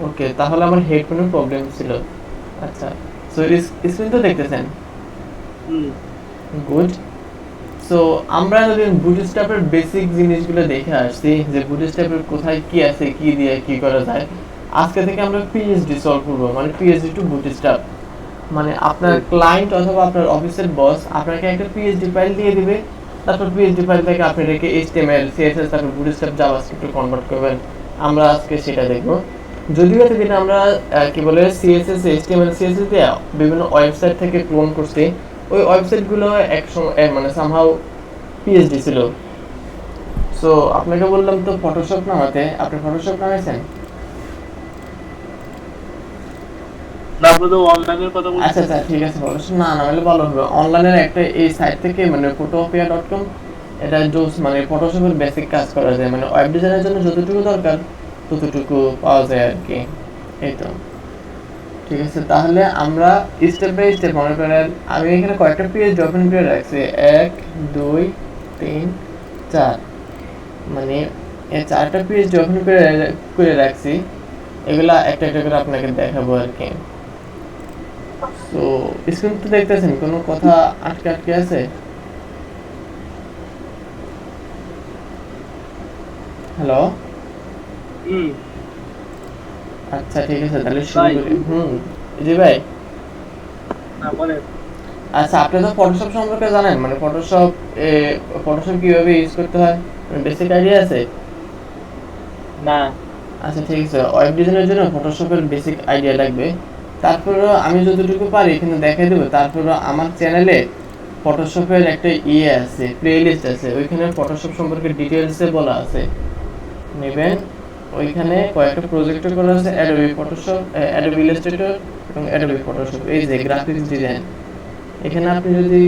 ওকে, তাহলে আমার হেডফোনের প্রবলেম ছিল। আচ্ছা, সো স্ক্রিন তো দেখতেছেন? হুম। গুড। সো আমরা যদি বুটস্ট্র্যাপের বেসিক জিনিসগুলো দেখে আসছি, যে বুটস্ট্র্যাপের কোথায় কি আছে, কি দিয়ে কি করা যায়, আজকে থেকে আমরা পিএইচডি সলভ করবো, মানে পিএইচডি টু বুটস্ট্র্যাপ। মানে আপনার ক্লায়েন্ট অথবা আপনার অফিসের বস আপনাকে একটা পিএইচডি ফাইল দিয়ে দিবে, তারপর পিএইচডি ফাইল থেকে আপনি এটাকে এইচটিএমএল সিএসএস তারপর বুটস্ট্র্যাপ জাভাস্ক্রিপ্টে কনভার্ট করবেন। আমরা আজকে সেটা দেখব। যদিও এতদিন আমরা কি বলে সিএসএস এইচটিএমএল সিএসএস দিয়ে বিভিন্ন ওয়েবসাইট থেকে ক্লোন করছি, ওই ওয়েবসাইটগুলো এক সময় মানে সামহাউ পিএইচডি ছিল। সো আপনাকে বললাম তো ফটোশপ নামাতে, আপনি ফটোশপ নামাইছেন? না, আপনি তো অনলাইনের কথা আচ্ছা বলতেছেন। আচ্ছা, ঠিক আছে, ফটোশপ না নামাইলে ভালো হবে। অনলাইনের একটা এই সাইট থেকে মানে photopia.com, এটা জোস, মানে ফটোশপের বেসিক কাজ করা যায়, মানে ওয়েব ডিজাইনের জন্য যতটুকু দরকার ততটুকু পাওয়া যায় আর কি। এই তো ঠিক আছে, তাহলে আমরা স্টেপ বাই স্টেপ মনে করেন আমি এখানে কয়েকটা পেজ ওপেন করে রাখছি, 1 2 3 4, মানে এই 4টা পেজ ওপেন করে রাখছি, এগুলা একটা একটা করে আপনাকে দেখাবো আর কি। তো স্ক্রিন তো দেখতেছেন, কোনো কথা আটকে আটকে আছে? হ্যালো? হুম। আচ্ছা ঠিক আছে, তাহলে শুরু ভাই। করি। জি ভাই। না, বলেন। আচ্ছা, আপনি তো ফটোশপ সম্পর্কে জানেন, মানে ফটোশপ ফটোশপ কিভাবে ইউজ করতে হয়, মানে বেসিক আইডিয়া আছে? না। আচ্ছা ঠিক আছে, ওয়েব ডিজাইনের জন্য ফটোশপের বেসিক আইডিয়া লাগবে। তারপরেও আমি যতটুকু পারি এখানে দেখাই দেবো। তারপরেও আমার চ্যানেলে ফটোশপের একটা আছে, প্লেলিস্ট আছে, ওইখানে ফটোশপ সম্পর্কে ডিটেলসে বলা আছে, নেবেন। ওইখানে কয়েকটা প্রজেক্ট করা আছে, অ্যাডোবি ফটোশপ, অ্যাডোবি ইলাস্ট্রেটর এবং অ্যাডোবি ফটোশপ, এই যে গ্রাফিক্স ডিজাইন। এখানে আপনি যদি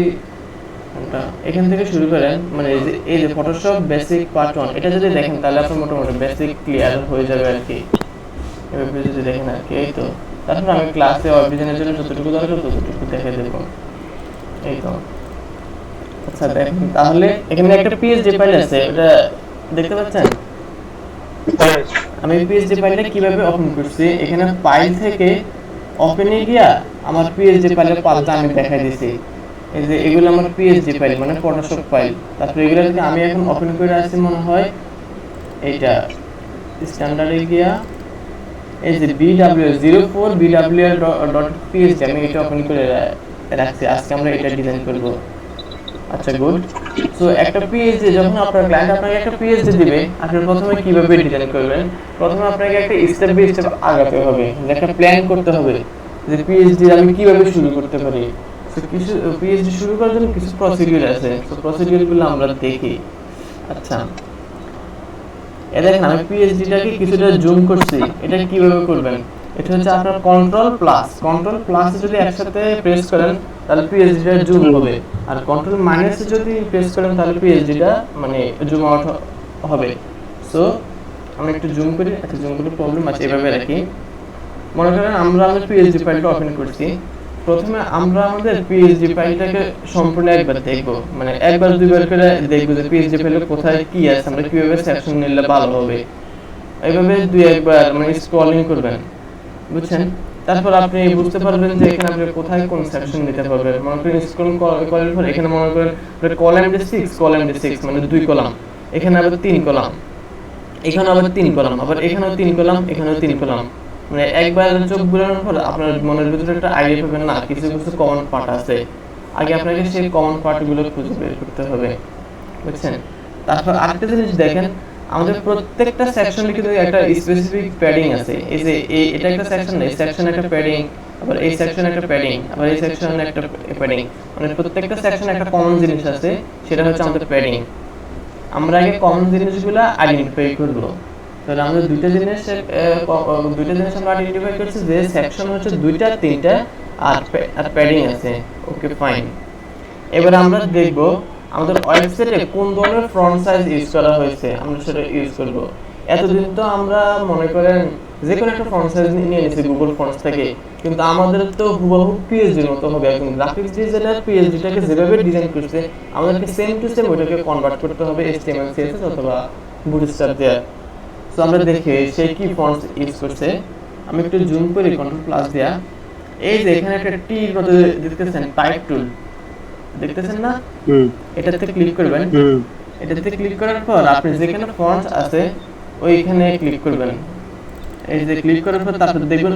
এখান থেকে শুরু করেন, মানে এই যে ফটোশপ বেসিক পার্ট 1, এটা যদি দেখেন তাহলে আপনার মোটামুটি বেসিক ক্লিয়ার হয়ে যাবে আর কি। এভাবে যদি দেখেন আর কি, এই তো। তারপর আমি ক্লাসে ওয়েব ডিজাইনের জন্য যতটুকু দরকার ততটুকু দেখে দেবো, এই তো। আচ্ছা দেখেন, তাহলে এখানে একটা পিএসডি ফাইল আছে, ওটা দেখতে পাচ্ছেন? হ্যাঁ। আমি পিএইচডি ফাইলটা কিভাবে ওপেন করছি, এখানে ফাইল থেকে ওপেনে গিয়া আমার পিএইচডি ফাইলের পাথটা আমি দেখাই দিছি। এই যে এগুলো আমার পিএইচডি ফাইল, মানে ফটোশপ ফাইল। তারপরে এগুলোকে আমি এখন ওপেন করে আসছি মনে হয় এইটা স্ট্যান্ডার্ডে গিয়া, এই যে BW04 BWR.php, আমি এটা ওপেন করে রাখছি। আজকে আমরা এটা ডিজাইন করব। আচ্ছা গুড। সো একটা পিএইচডি, যখন আপনার ক্লায়েন্ট আপনাকে একটা পিএইচডি দিবে, আপনি প্রথমে কিভাবে ডিজাইন করবেন? প্রথমে আপনাকে একটা স্টেপ বাই স্টেপ আগাতে হবে, একটা প্ল্যান করতে হবে যে পিএইচডি আমি কিভাবে শুরু করতে পারি। সো কিছু পিএইচডি শুরু করার জন্য কিছু প্রসিডিউর আছে, সো প্রসিডিউরগুলো আমরা দেখি। আচ্ছা, এ দেখেন আমি পিএইচডিটাকে কিছুটা জুম করছি। এটা কিভাবে করবেন? এটা হচ্ছে আপনার কন্ট্রোল প্লাস যদি একসাথে প্রেস করেন তাহলে পিএইচডিটা জুম হবে, আর কন্ট্রোল মাইনাস যদি প্রেস করেন তাহলে পিএইচডিটা মানে জুম আউট হবে। সো আমি একটু জুম করি। আচ্ছা, জুম করে প্রবলেম আছে, এভাবে রাখি। মনে করেন আমরা আমাদের পিএইচডি ফাইলটা ওপেন করছি। প্রথমে আমরা আমাদের পিএইচডি ফাইলটাকে সম্পূর্ণ একবার দেখব, মানে একবার দুইবার করে দেখবো যে পিএইচডি ফাইলে কোথায় কি আছে, আমরা কিভাবে সেকশন নিলে ভালো হবে। এইভাবে দুই একবার মানে স্ক্রলিং করবেন, বুঝছেন? তারপর আপনি বুঝতে পারবেন যে এখানে আপনি কোথায় কোন সেকশন নিতে পারবেন। মনে করেন স্ক্রল করার পর এখানে মনে করেন কলাম ডি 6 মানে 2 কলাম, এখানে আবার 3 কলাম, এখানে আবার 3 কলাম, আবার এখানেও 3 কলাম, এখানেও 3 কলাম। মানে একবার চোখ বুলানোর পর আপনার মনের ভিতরে একটা আইডিয়া পাবেন, না কিছু কিছু কমন পার্ট আছে। আগে আপনাকে সেই কমন পার্টগুলো খুঁজে বের করতে হবে, বুঝছেন? তারপর আরেকটা জিনিস দেখেন, আমাদের প্রত্যেকটা সেকশনে কিন্তু একটা স্পেসিফিক প্যাডিং আছে। এই যে এটা একটা সেকশন, এই সেকশনে একটা প্যাডিং, আবার এই সেকশনে একটা প্যাডিং, আবার এই সেকশনে একটা প্যাডিং। মানে প্রত্যেকটা সেকশনে একটা কমন জিনিস আছে, সেটা হচ্ছে আমাদের প্যাডিং। আমরা আগে কমন জিনিসগুলো আইডেন্টিফাই করব। তাহলে আমরা দুইটা জিনিস আমরা আইডেন্টিফাই করছি, যে সেকশন হচ্ছে 2টা 3টা, আর প্যাডিং আছে। Okay fine. এবার আমরা দেখব আমাদের ওয়েবসাইটে কোন ধরনের ফন্ট সাইজ ইউজ করা হয়েছে, আমরা সেটা ইউজ করব। এতদিন তো আমরা মনে করেন যে কোনো একটা ফন্ট সাইজ নিয়ে নিয়েছি গুগল ফন্টস থেকে, কিন্তু আমাদের তো হুবহু পিএইচডির মতো হবে। এখন গ্রাফিক্স ডিজাইনার পিএইচডিটাকে যেভাবে ডিজাইন করছে, আমাদেরকে সেম টু সেম ওইটাকে কনভার্ট করতে হবে এইচটিএমএল সিএসএস অথবা বুটস্ট্র্যাপ দিয়ে। সো আমরা দেখি সে কি ফন্টস ইউজ করছে। আমি একটু জুম করি কন্ট্রোল প্লাস দিয়া। এই যে এখানে একটা টি এর মতো দেখতেছেন, টাইপ টুল দেখতেছেন না, এটাতে ক্লিক করবেন। এটাতে ক্লিক করার পর আপনি যেখানে ফন্ট আছে ওইখানে ক্লিক করবেন। এই যে ক্লিক করার পর তারপর দেখবেন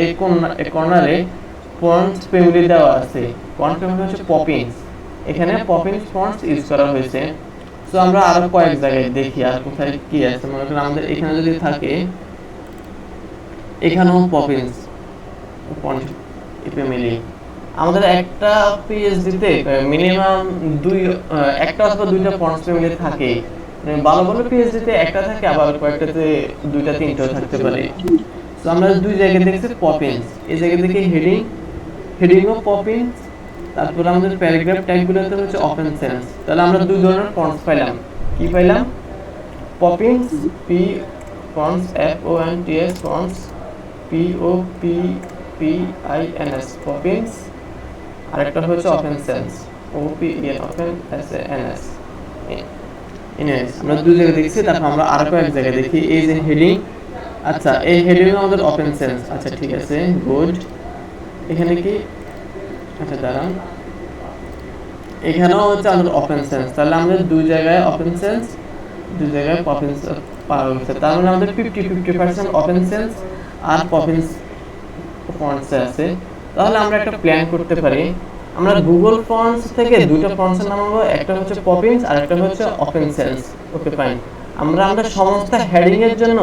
এই কর্নারে ফন্ট ফ্যামিলি দেওয়া আছে। ফন্ট ফ্যামিলি হচ্ছে পপিন্স, এখানে পপিন্স ফন্টস ইউজ করা হয়েছে। সো আমরা আরো কয়েক জায়গায় দেখি আর কোথায় কি আছে। মনে করেন আমাদের এখানে যদি থাকে, এখানেও পপিন্স ফন্ট ফ্যামিলি। আমাদের একটা পিএইচডিতে মিনিমাম একটা অথবা দুইটা ফন্ট ফ্যামিলি থাকে। ভালো ভালো পিএইচডিতে একটা থাকে, আবার কয়েকটাতে দুইটা তিনটাও থাকতে পারে। তো আমরা দুই জায়গায় দেখছি পপিন্স, এই জায়গা থেকে হেডিংও পপিন্স, তারপর আমাদের প্যারাগ্রাফ ট্যাগগুলোতে হচ্ছে ওপেন সেন্স। তাহলে আমরা দুই ধরনের ফন্টস পাইলাম। কি পাইলাম? Poppins, P fonts, F O N T S fonts, P O P P I N S Poppins, আরেকটা হচ্ছে Open Sans, O P N open S N S. আমরা দুই জায়গায় দেখছি, তারপর আমরা আরো কয়েক জায়গায় দেখি। এই যে হেডিং, আচ্ছা এই হেডিং আমাদের ওপেন সেন্স। আচ্ছা ঠিক আছে, গুড। এখানে কি, আচ্ছা দাঁড়ান, এখানেও হচ্ছে আমাদের ওপেন সেন্স। তাহলে আমাদের দুই জায়গায় ওপেন সেন্স, দুই জায়গায় পপিন্স পাওয়া গেছে। তার মানে আমাদের 50% ওপেন সেন্স আর পপিন্স ফন্টস আছে। তাহলে আমরা একটা প্ল্যান করতে পারি, আমরা গুগল ফন্টস থেকে দুইটা ফন্টস নামাবো, একটা হচ্ছে পপিন্স আর একটা হচ্ছে ওপেন সেন্স। Okay fine. আমরা সমস্ত হেডিং এর জন্য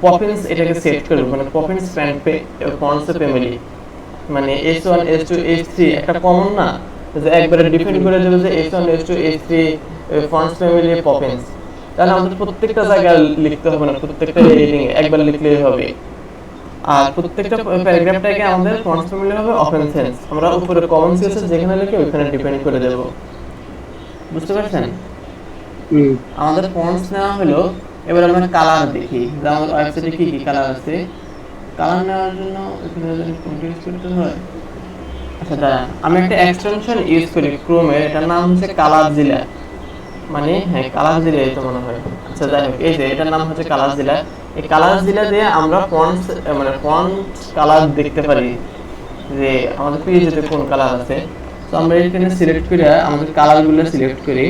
পপিন্স এটাকে সেট করব, মানে পপিন্স ফন্টস ফ্যামিলি, মানে S1 S2 S3 একটা কমন না, যে একবারে ডিফাইন করে দেবে যে S1 S2 S3 fonts family Poppins. তাহলে আমাদের প্রত্যেকটা জায়গায় লিখতে হবে না, প্রত্যেকটা হেডিং একবার লিখলেই হবে। আর প্রত্যেকটা প্যারাগ্রাফ ট্যাগে আমাদের ফন্টস ফ্যামিলি হবে ওপেন সেন্স। আমরা উপরে কমন সেন্স যেখানে লিখে ওখানে ডিপেন্ড করে দেব। বুঝতে পারছেন? আমাদের ফন্টস নেওয়া হলো। এবার আমরা কালার দেখি, যে আমাদের ওয়েবসাইটে কি কি কালার আছে। কালার নেওয়ার জন্য এখানে যদি কন্ট্রোল করতে হয়, আচ্ছা দাঁড়ান, আমি একটা এক্সটেনশন ইউজ করি ক্রোমে, এটার নাম হচ্ছে কালারজিলা। মানে হ্যাঁ কালারজিলা এই তো মনে হয়। আচ্ছা যাই হোক, এই যে এটার নাম হচ্ছে কালারজিলা। এই কালারজিলা দিয়ে আমরা ফন্টস মানে ফন্ট কালার দেখতে পারি যে আমাদের পেজে কোন কালার আছে। তো আমরা এখানে সিলেক্ট করে আমাদের কালারগুলো সিলেক্ট করি।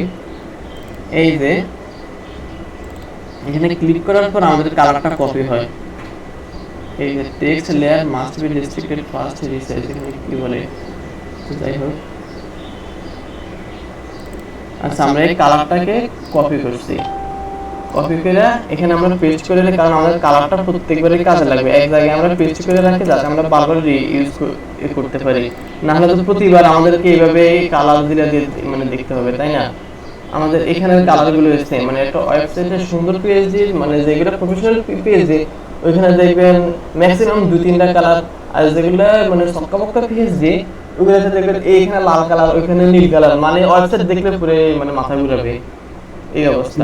এই যে এখানে ক্লিক করার পর আমাদের কালারটা কপি হয়। এই যে text layer must be restricted first resize, এখানে কি বলে, যাই হোক। আচ্ছা আমরা এই কালারটাকে কপি করছি, কপি করে এখানে আমরা পেস্ট করে দিই, কারণ আমাদের কালারটা প্রত্যেকবারই কাজে লাগবে। এক জায়গায় আমরা পেস্ট করে রাখি যাতে আমরা বারবার ইউজ করতে পারি, না হলে তো প্রতিবার আমাদেরকে এইভাবে কালার দিয়ে মানে দেখতে হবে, তাই না? আমাদের এখানে কালারগুলো এসেছে, মানে একটা ওয়েবসাইটের সুন্দর পিএইচডি, মানে যেগুলো প্রফেশনাল পিএইচডি ওইখানে দেখবেন ম্যাক্সিমাম 2-3টা কালার, আর যেগুলো মানে সক্কাবক্কা পিএইচডি ওগুলোতে দেখবেন এইখানে লাল কালার ওইখানে নীল কালার, মানে ওয়েবসাইট দেখলে পুরো মানে মাথা ঘুরাবে এই অবস্থা।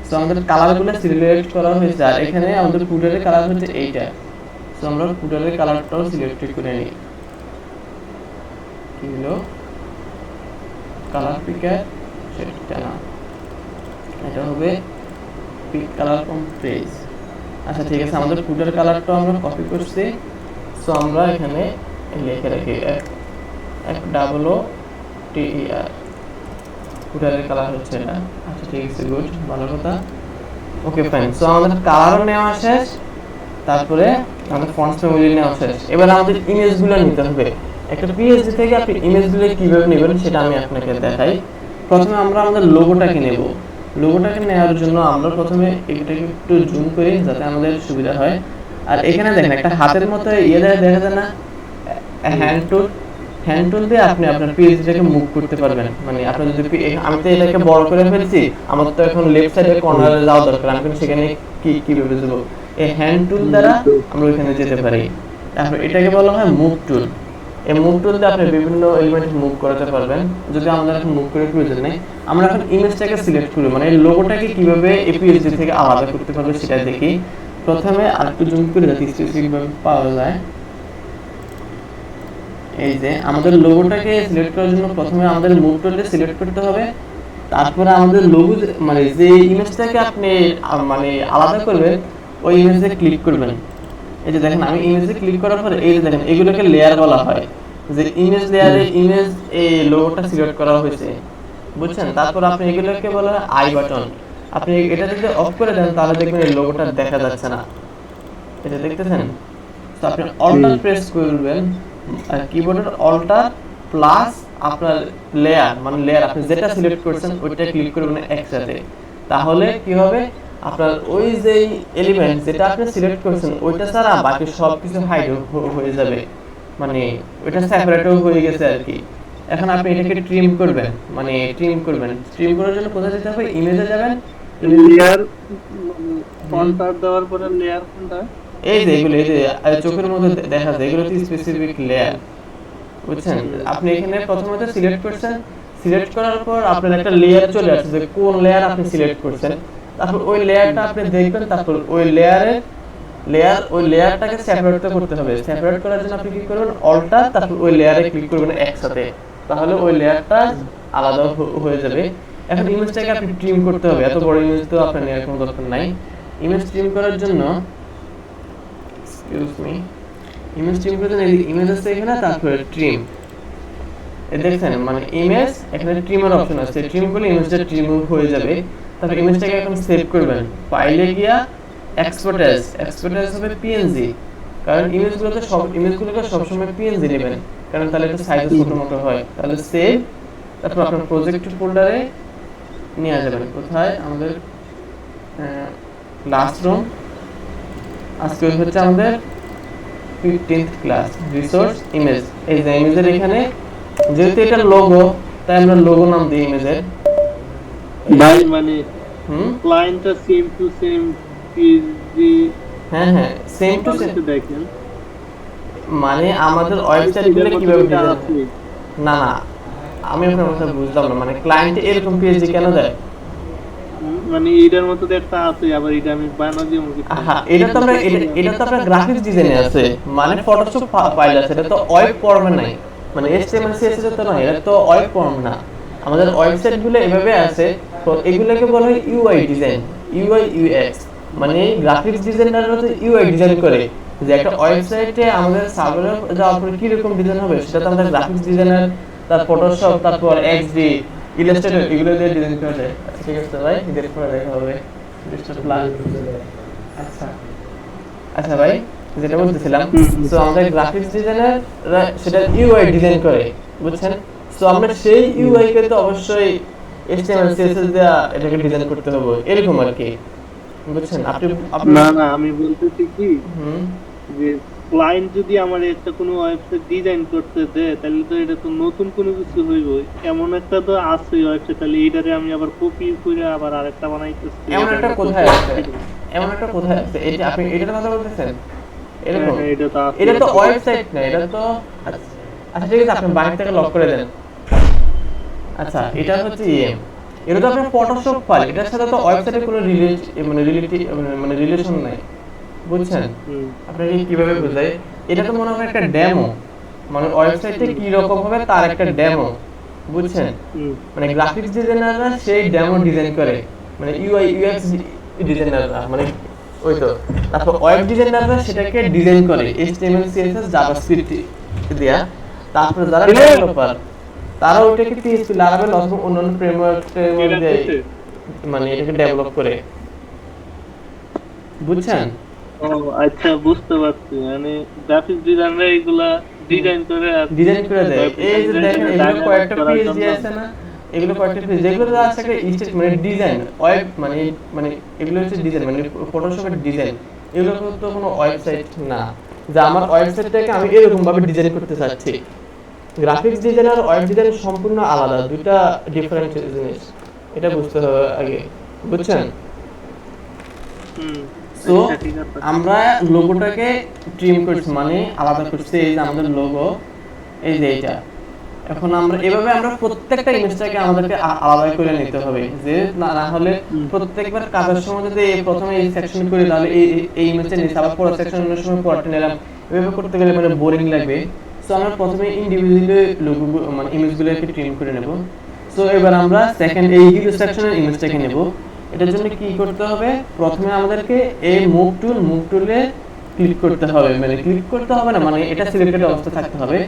সো আমাদের কালারগুলো সিলেক্ট করা হয়েছে, আর এখানে আমাদের ফুটারের কালার হচ্ছে এইটা। সো আমরা ফুটারের কালারটাও সিলেক্ট করে নিই। কি হলো, কালার পিকার, সেটা না, এটা হবে পিক কালার ফ্রম পেজ। আচ্ছা ঠিক আছে, আমাদের ফুটার কালারটাও আমরা কপি করছি। সো আমরা এখানে লিখে রাখি FOOTER, ফুটারের কালার হচ্ছে এটা। আচ্ছা ঠিক আছে, গুড, ভালো কথা। ওকে ফাইন। সো আমাদের কালার নেওয়া শেষ, তারপরে আমাদের ফন্টস ফ্যামিলি নেওয়া শেষ। এবার আমাদের ইমেজগুলো নিতে হবে। একটা পিএইচডি থেকে আপনি ইমেজগুলো কিভাবে নেবেন সেটা আমি আপনাকে দেখাই। প্রথমে আমরা আমাদের লোগোটাকে নেব। লোগোটাকে নেওয়ার জন্য আমরা প্রথমে এটাকে একটু জুম করি যাতে আমাদের সুবিধা হয়। আর এখানে দেখেন একটা হাতের মতো দেখা যায় না, হ্যান্ড টুল দিয়ে আপনি আপনার পেজটাকে মুভ করতে পারবেন। মানে আপনি যদি আমি তো এটাকে বড় করে ফেলছি, আমার তো এখন লেফট সাইডে কর্নারে যাওয়া দরকার, আমি কিন্তু সেখানে কিভাবে যাব, এই হ্যান্ড টুল দ্বারা আমরা ওইখানে যেতে পারি। তারপর এটাকে বলা হয় মুভ টুল। এই মুভ টুল দিয়ে আপনি বিভিন্ন এলিমেন্ট মুভ করাতে পারবেন। যদি আমাদের এখন মুভ করার প্রয়োজন নেই, আমরা এখন ইমেজটাকে সিলেক্ট করি, মানে এই লোগোটাকে কিভাবে এপিএইচডি থেকে আলাদা করতে পারবে সেটা দেখি। প্রথমে আরেকটু জুম করে যাতে স্পেসিফিকভাবে পাওয়া যায়। এই যে আমাদের লোগোটাকে সিলেক্ট করার জন্য প্রথমে আমাদের মুভ টুলটা সিলেক্ট করতে হবে। তারপরে আমাদের লোগো মানে যে ইমেজটাকে আপনি মানে আলাদা করবেন ওই ইমেজে ক্লিক করবেন। এই যে দেখেন আমি ইমেজে ক্লিক করার পরে এই যে দেখেন এগুলোকে লেয়ার বলা হয়, যে ইমেজ লেয়ারে ইমেজ এই লোগোটা সিলেক্ট করা হয়েছে, বুঝছেন? তারপর আপনি এগুলোকে বলা হয় আই বাটন। আপনি এটা যদি অফ করে দেন তাহলে দেখবেন এই লোগোটা দেখা যাচ্ছে না, এটা দেখতেছেন? তো আপনি অল্টার প্রেস করবেন, আর কিবোর্ডের অল্টার প্লাস আপনার লেয়ার, মানে লেয়ার আপনি যেটা সিলেক্ট করছেন ওইটা ক্লিক করবেন একসাথে। তাহলে কি হবে, আপনার ওই যে এলিমেন্ট যেটা আপনি সিলেক্ট করছেন ওইটা ছাড়া বাকি সব কিছু হাইড হয়ে যাবে, মানে ওইটা সেপারেটও হয়ে গেছে আর কি। এখন আপনি এটাকে ট্রিম করবেন, মানে ট্রিম করবেন, ট্রিম করার জন্য কোথায় যেতে হবে, ইমেজে যাবেন, লেয়ার কন্টার দেওয়ার পরে লেয়ার কোনটা? এই যে এগুলো, এই যে চোখের মধ্যে দেখা যায় এগুলো হচ্ছে স্পেসিফিক লেয়ার, বুঝছেন? আপনি এখানে প্রথমত সিলেক্ট করছেন, সিলেক্ট করার পর আপনার একটা লেয়ার চলে আসছে যে কোন লেয়ার আপনি সিলেক্ট করছেন, তারপর ওই লেয়ারটা আপনি দেখবেন, তারপর ওই ওই লেয়ারটাকে সেপারেট করতে হবে। সেপারেট করার জন্য আপনি কি করবেন, অল্টার তারপর ওই লেয়ারে ক্লিক করবেন একসাথে, তাহলে ওই লেয়ারটা আলাদা হয়ে যাবে। এখন ইমেজটাকে আপনি ট্রিম করতে হবে, এত বড় ইমেজ তো আপনার নেওয়ার কোনো দরকার নাই। ইমেজ ট্রিম করার জন্য এক্সকিউজ মি, ইমেজ ট্রিম করতে এই ইমেজ আছে এখানে, তারপরে ট্রিম, এই দেখছেন মানে ইমেজ, এখানে ট্রিমের অপশন আছে, ট্রিম করলে ইমেজটা ট্রিম হয়ে যাবে। তারপর ইমেজটাকে এখন সেভ করবেন, ফাইলে গিয়া এক্সপোর্ট হবে পিএনজি, কারণ ইমেজগুলোকে সবসময় পিএনজি নেবেন, কারণ তাহলে একটু সাইজ ছোট মোটো হয়। তাহলে সেভ, তারপর আপনার প্রজেক্ট ফোল্ডারে নিয়ে যাবেন, কোথায় আমাদের ক্লাসরুম, আজকে হচ্ছে আমাদের 15th ক্লাস, রিসোর্স ইমেজ। এই যে ইমেজের এখানে যেহেতু এটা লোগো, তাই আমরা লোগো নাম দিই ইমেজের। ভাই মানে ক্লায়েন্টটা সেম টু সেম পিএসডি, হ্যাঁ হ্যাঁ সেম টু সেম, দেখেন মানে আমাদের ওয়েবসাইটগুলো কিভাবে ডিজাইন, না না আমি আপনার কথা বুঝলাম না, মানে ক্লায়েন্টে এরকম পিএইচডি কেন দেয়? মানে এটার মতো তো একটা আছে, আবার এটা আমি বানানো দিয়ে মুখে হ্যাঁ এটা তো আপনার গ্রাফিক্স ডিজাইনে আছে, মানে ফটোশপ ফাইল আছে, এটা তো ওয়েব ফর্মে নাই, মানে HTML CSS তো নয়, এটা তো ওয়েব ফর্ম না। আমাদের ওয়েবসাইটগুলো এভাবে আছে, তো এগুলোকে বলা হয় ইউআই ডিজাইন, ইউআই ইউএক্স, মানে গ্রাফিক্স ডিজাইনাররা তো ইউআই ডিজাইন করে, যে একটা ওয়েবসাইটে আমাদের সার্ভারে যাওয়ার পরে কি রকম ডিজাইন হবে সেটা তো আমাদের গ্রাফিক্স ডিজাইনার, তার ফটোশপ, তারপর এক্সডি, ইলাস্ট্রেটর এগুলো দিয়ে ডিজাইন করে দেয়। ঠিক আছে ভাই, এদের পরে দেখা হবে প্ল্যান। আচ্ছা আচ্ছা ভাই, যেটা বলতেছিলাম, সো আমাদের গ্রাফিক্স ডিজাইনার সেটা ইউআই ডিজাইন করে, বুঝছেন? সো আমরা সেই ইউআই কে তো অবশ্যই HTML CSS দিয়ে এটাকে ডিজাইন করতে হবে, এরকম আর কি, বুঝছেন? না না আমি বলতেছি কি, যে ক্লায়েন্ট যদি আমার একটা কোনো ওয়েবসাইট ডিজাইন করতে দেয় তাহলে তো এটা তো নতুন কোনো কিছু হইব, এমন একটা তো আছে ওয়েবসাইট, তাহলে এইটারে আমি আবার কপি করে আবার আরেকটা বানাইতেছি, এমন একটা কোথায় আছে, এটা আপনি এটার কথা বলতেছেন? এরকম এটা তো ওয়েবসাইট না, এটা তো আচ্ছা ঠিক আছে, আপনি বাইরে থেকে লক করে দেন। আচ্ছা এটা হচ্ছে এটা তো আপনার ফটোশপ ফাইল, এটার সাথে তো ওয়েবসাইটের কোনো রিলেশন নাই, বুঝছেন? আপনাকে কিভাবে বোঝাই, এটা তো মনে হয় একটা ডেমো, মানে ওয়েবসাইটে কি রকম হবে তার একটা ডেমো, বুঝছেন? মানে গ্রাফিক্স ডিজাইনাররা সেই ডেমো ডিজাইন করে, মানে ইউআই ইউএক্স ডিজাইনাররা, মানে ওই তো, তারপর ওয়েব ডিজাইনাররা সেটাকে ডিজাইন করে HTML CSS জাভাস্ক্রিপ্ট দিয়া, তারপর যারা ডেভেলপার তারা ওইটাকে PHP লারাভেল অথবা অন্যান্য ফ্রেমওয়ার্ক দিয়ে মানে এটাকে ডেভেলপ করে, বুঝছেন? ও আচ্ছা বুঝতে পারছি, মানে গ্রাফিক্স ডিজাইনার এগুলা ডিজাইন করে দেয়। এই যে দেখেন এগুলো কয়েকটা PHP আছে না, এগুলো কয়েকটা পেজ, যেগুলো আছে একটা স্টেট মানে ডিজাইন ওয়েব, মানে এগুলো হচ্ছে ডিজাইন, মানে ফটোশপের ডিজাইন, এগুলো তো কোনো ওয়েবসাইট না, যে আমার ওয়েবসাইটটাকে আমি এরকম ভাবে ডিজাইন করতে চাচ্ছি। গ্রাফিক্স ডিজাইন আর ওয়েব ডিজাইন সম্পূর্ণ আলাদা, দুটো ডিফারেন্ট জিনিস, এটা বুঝতে হবে আগে, বুঝছেন? সো আমরা লোগোটাকে ট্রিম করছি, মানে আলাদা করছি, এই যে আমাদের লোগো, এই যে এটা। এখন আমরা এভাবে আমরা প্রত্যেকটা ইমেজটাকে আমাদেরকে আলাদা করে নিতে হবে, যে না হলে প্রত্যেকবার কাজের সময় যদি প্রথমে এই সেকশন করি তাহলে এই ইমেজটা নিচে আবার পরের সেকশনের সময় পরেরটা নিলাম, এভাবে করতে গেলে মানে বোরিং লাগবে। সো আমরা প্রথমে ইন্ডিভিজুয়ালি লোগো মানে ইমেজগুলোকে ট্রিম করে নেব। সো এবার আমরা সেকেন্ড এই হিরো সেকশনের ইমেজটাকে নেব। এটার জন্য কি করতে হবে, প্রথমে আমাদেরকে এই মুভ টুলে ক্লিক করতে হবে, মানে ক্লিক করতে হবে না, মানে এটা সিলেক্টেড অবস্থা থাকতে হবে।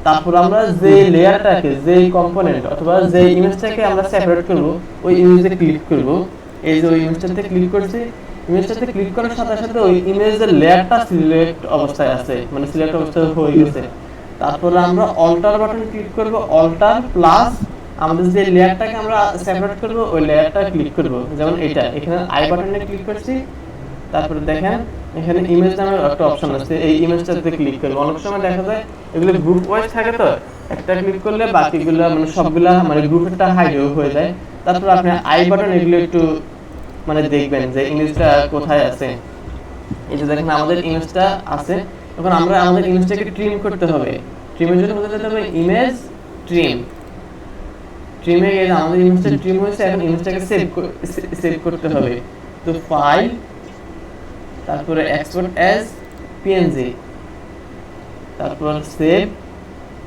তারপর আমরা যে লেয়ারটাকে, যে কম্পোনেন্ট অথবা যে ইমেজটাকে আমরা সেপারেট করব, ওই ইমেজে ক্লিক করব। এই যে ওই ইমেজটাতে ক্লিক করছি, ইমেজটাতে ক্লিক করার সাথে সাথে ওই ইমেজের লেয়ারটা সিলেক্ট অবস্থায় আছে, মানে সিলেক্ট অবস্থায় হয়ে গেছে। তারপরে আমরা অল্টার বাটন ক্লিক করব, অল্টার প্লাস আমাদের যে লেয়ারটাকে আমরা সেপারেট করব ওই লেয়ারটা ক্লিক করব। যেমন এটা, এখানে আই বাটনে ক্লিক করছি, তারপরে দেখেন এখানে ইমেজ নামের একটা অপশন আছে, এই ইমেজটাতে ক্লিক করব। অনেক সময় দেখা যায় এগুলো গ্রুপ ওয়াইজ থাকে, তো একটা ক্লিক করলে বাকিগুলো মানে সবগুলা মানে গ্রুপটা হাইড হয়ে যায়। তারপর আপনি আই বাটন এগুলো একটু মানে দেখবেন যে ইমেজটা কোথায় আছে। এই যে দেখেন আমাদের ইমেজটা আছে, এখন আমরা আমাদের ইমেজটাকে ট্রিম করতে হবে। ট্রিমের জন্য বলতে যেতে হবে ইমেজ ট্রিম। ট্রিমে গেলে আমাদের ইমেজটা ট্রিম হয়েছে, এখন ইমেজটাকে সেভ করতে হবে। তো ফাইল, তারপরে এক্সপোর্ট অ্যাজ পিএনজি, তারপর সেভ।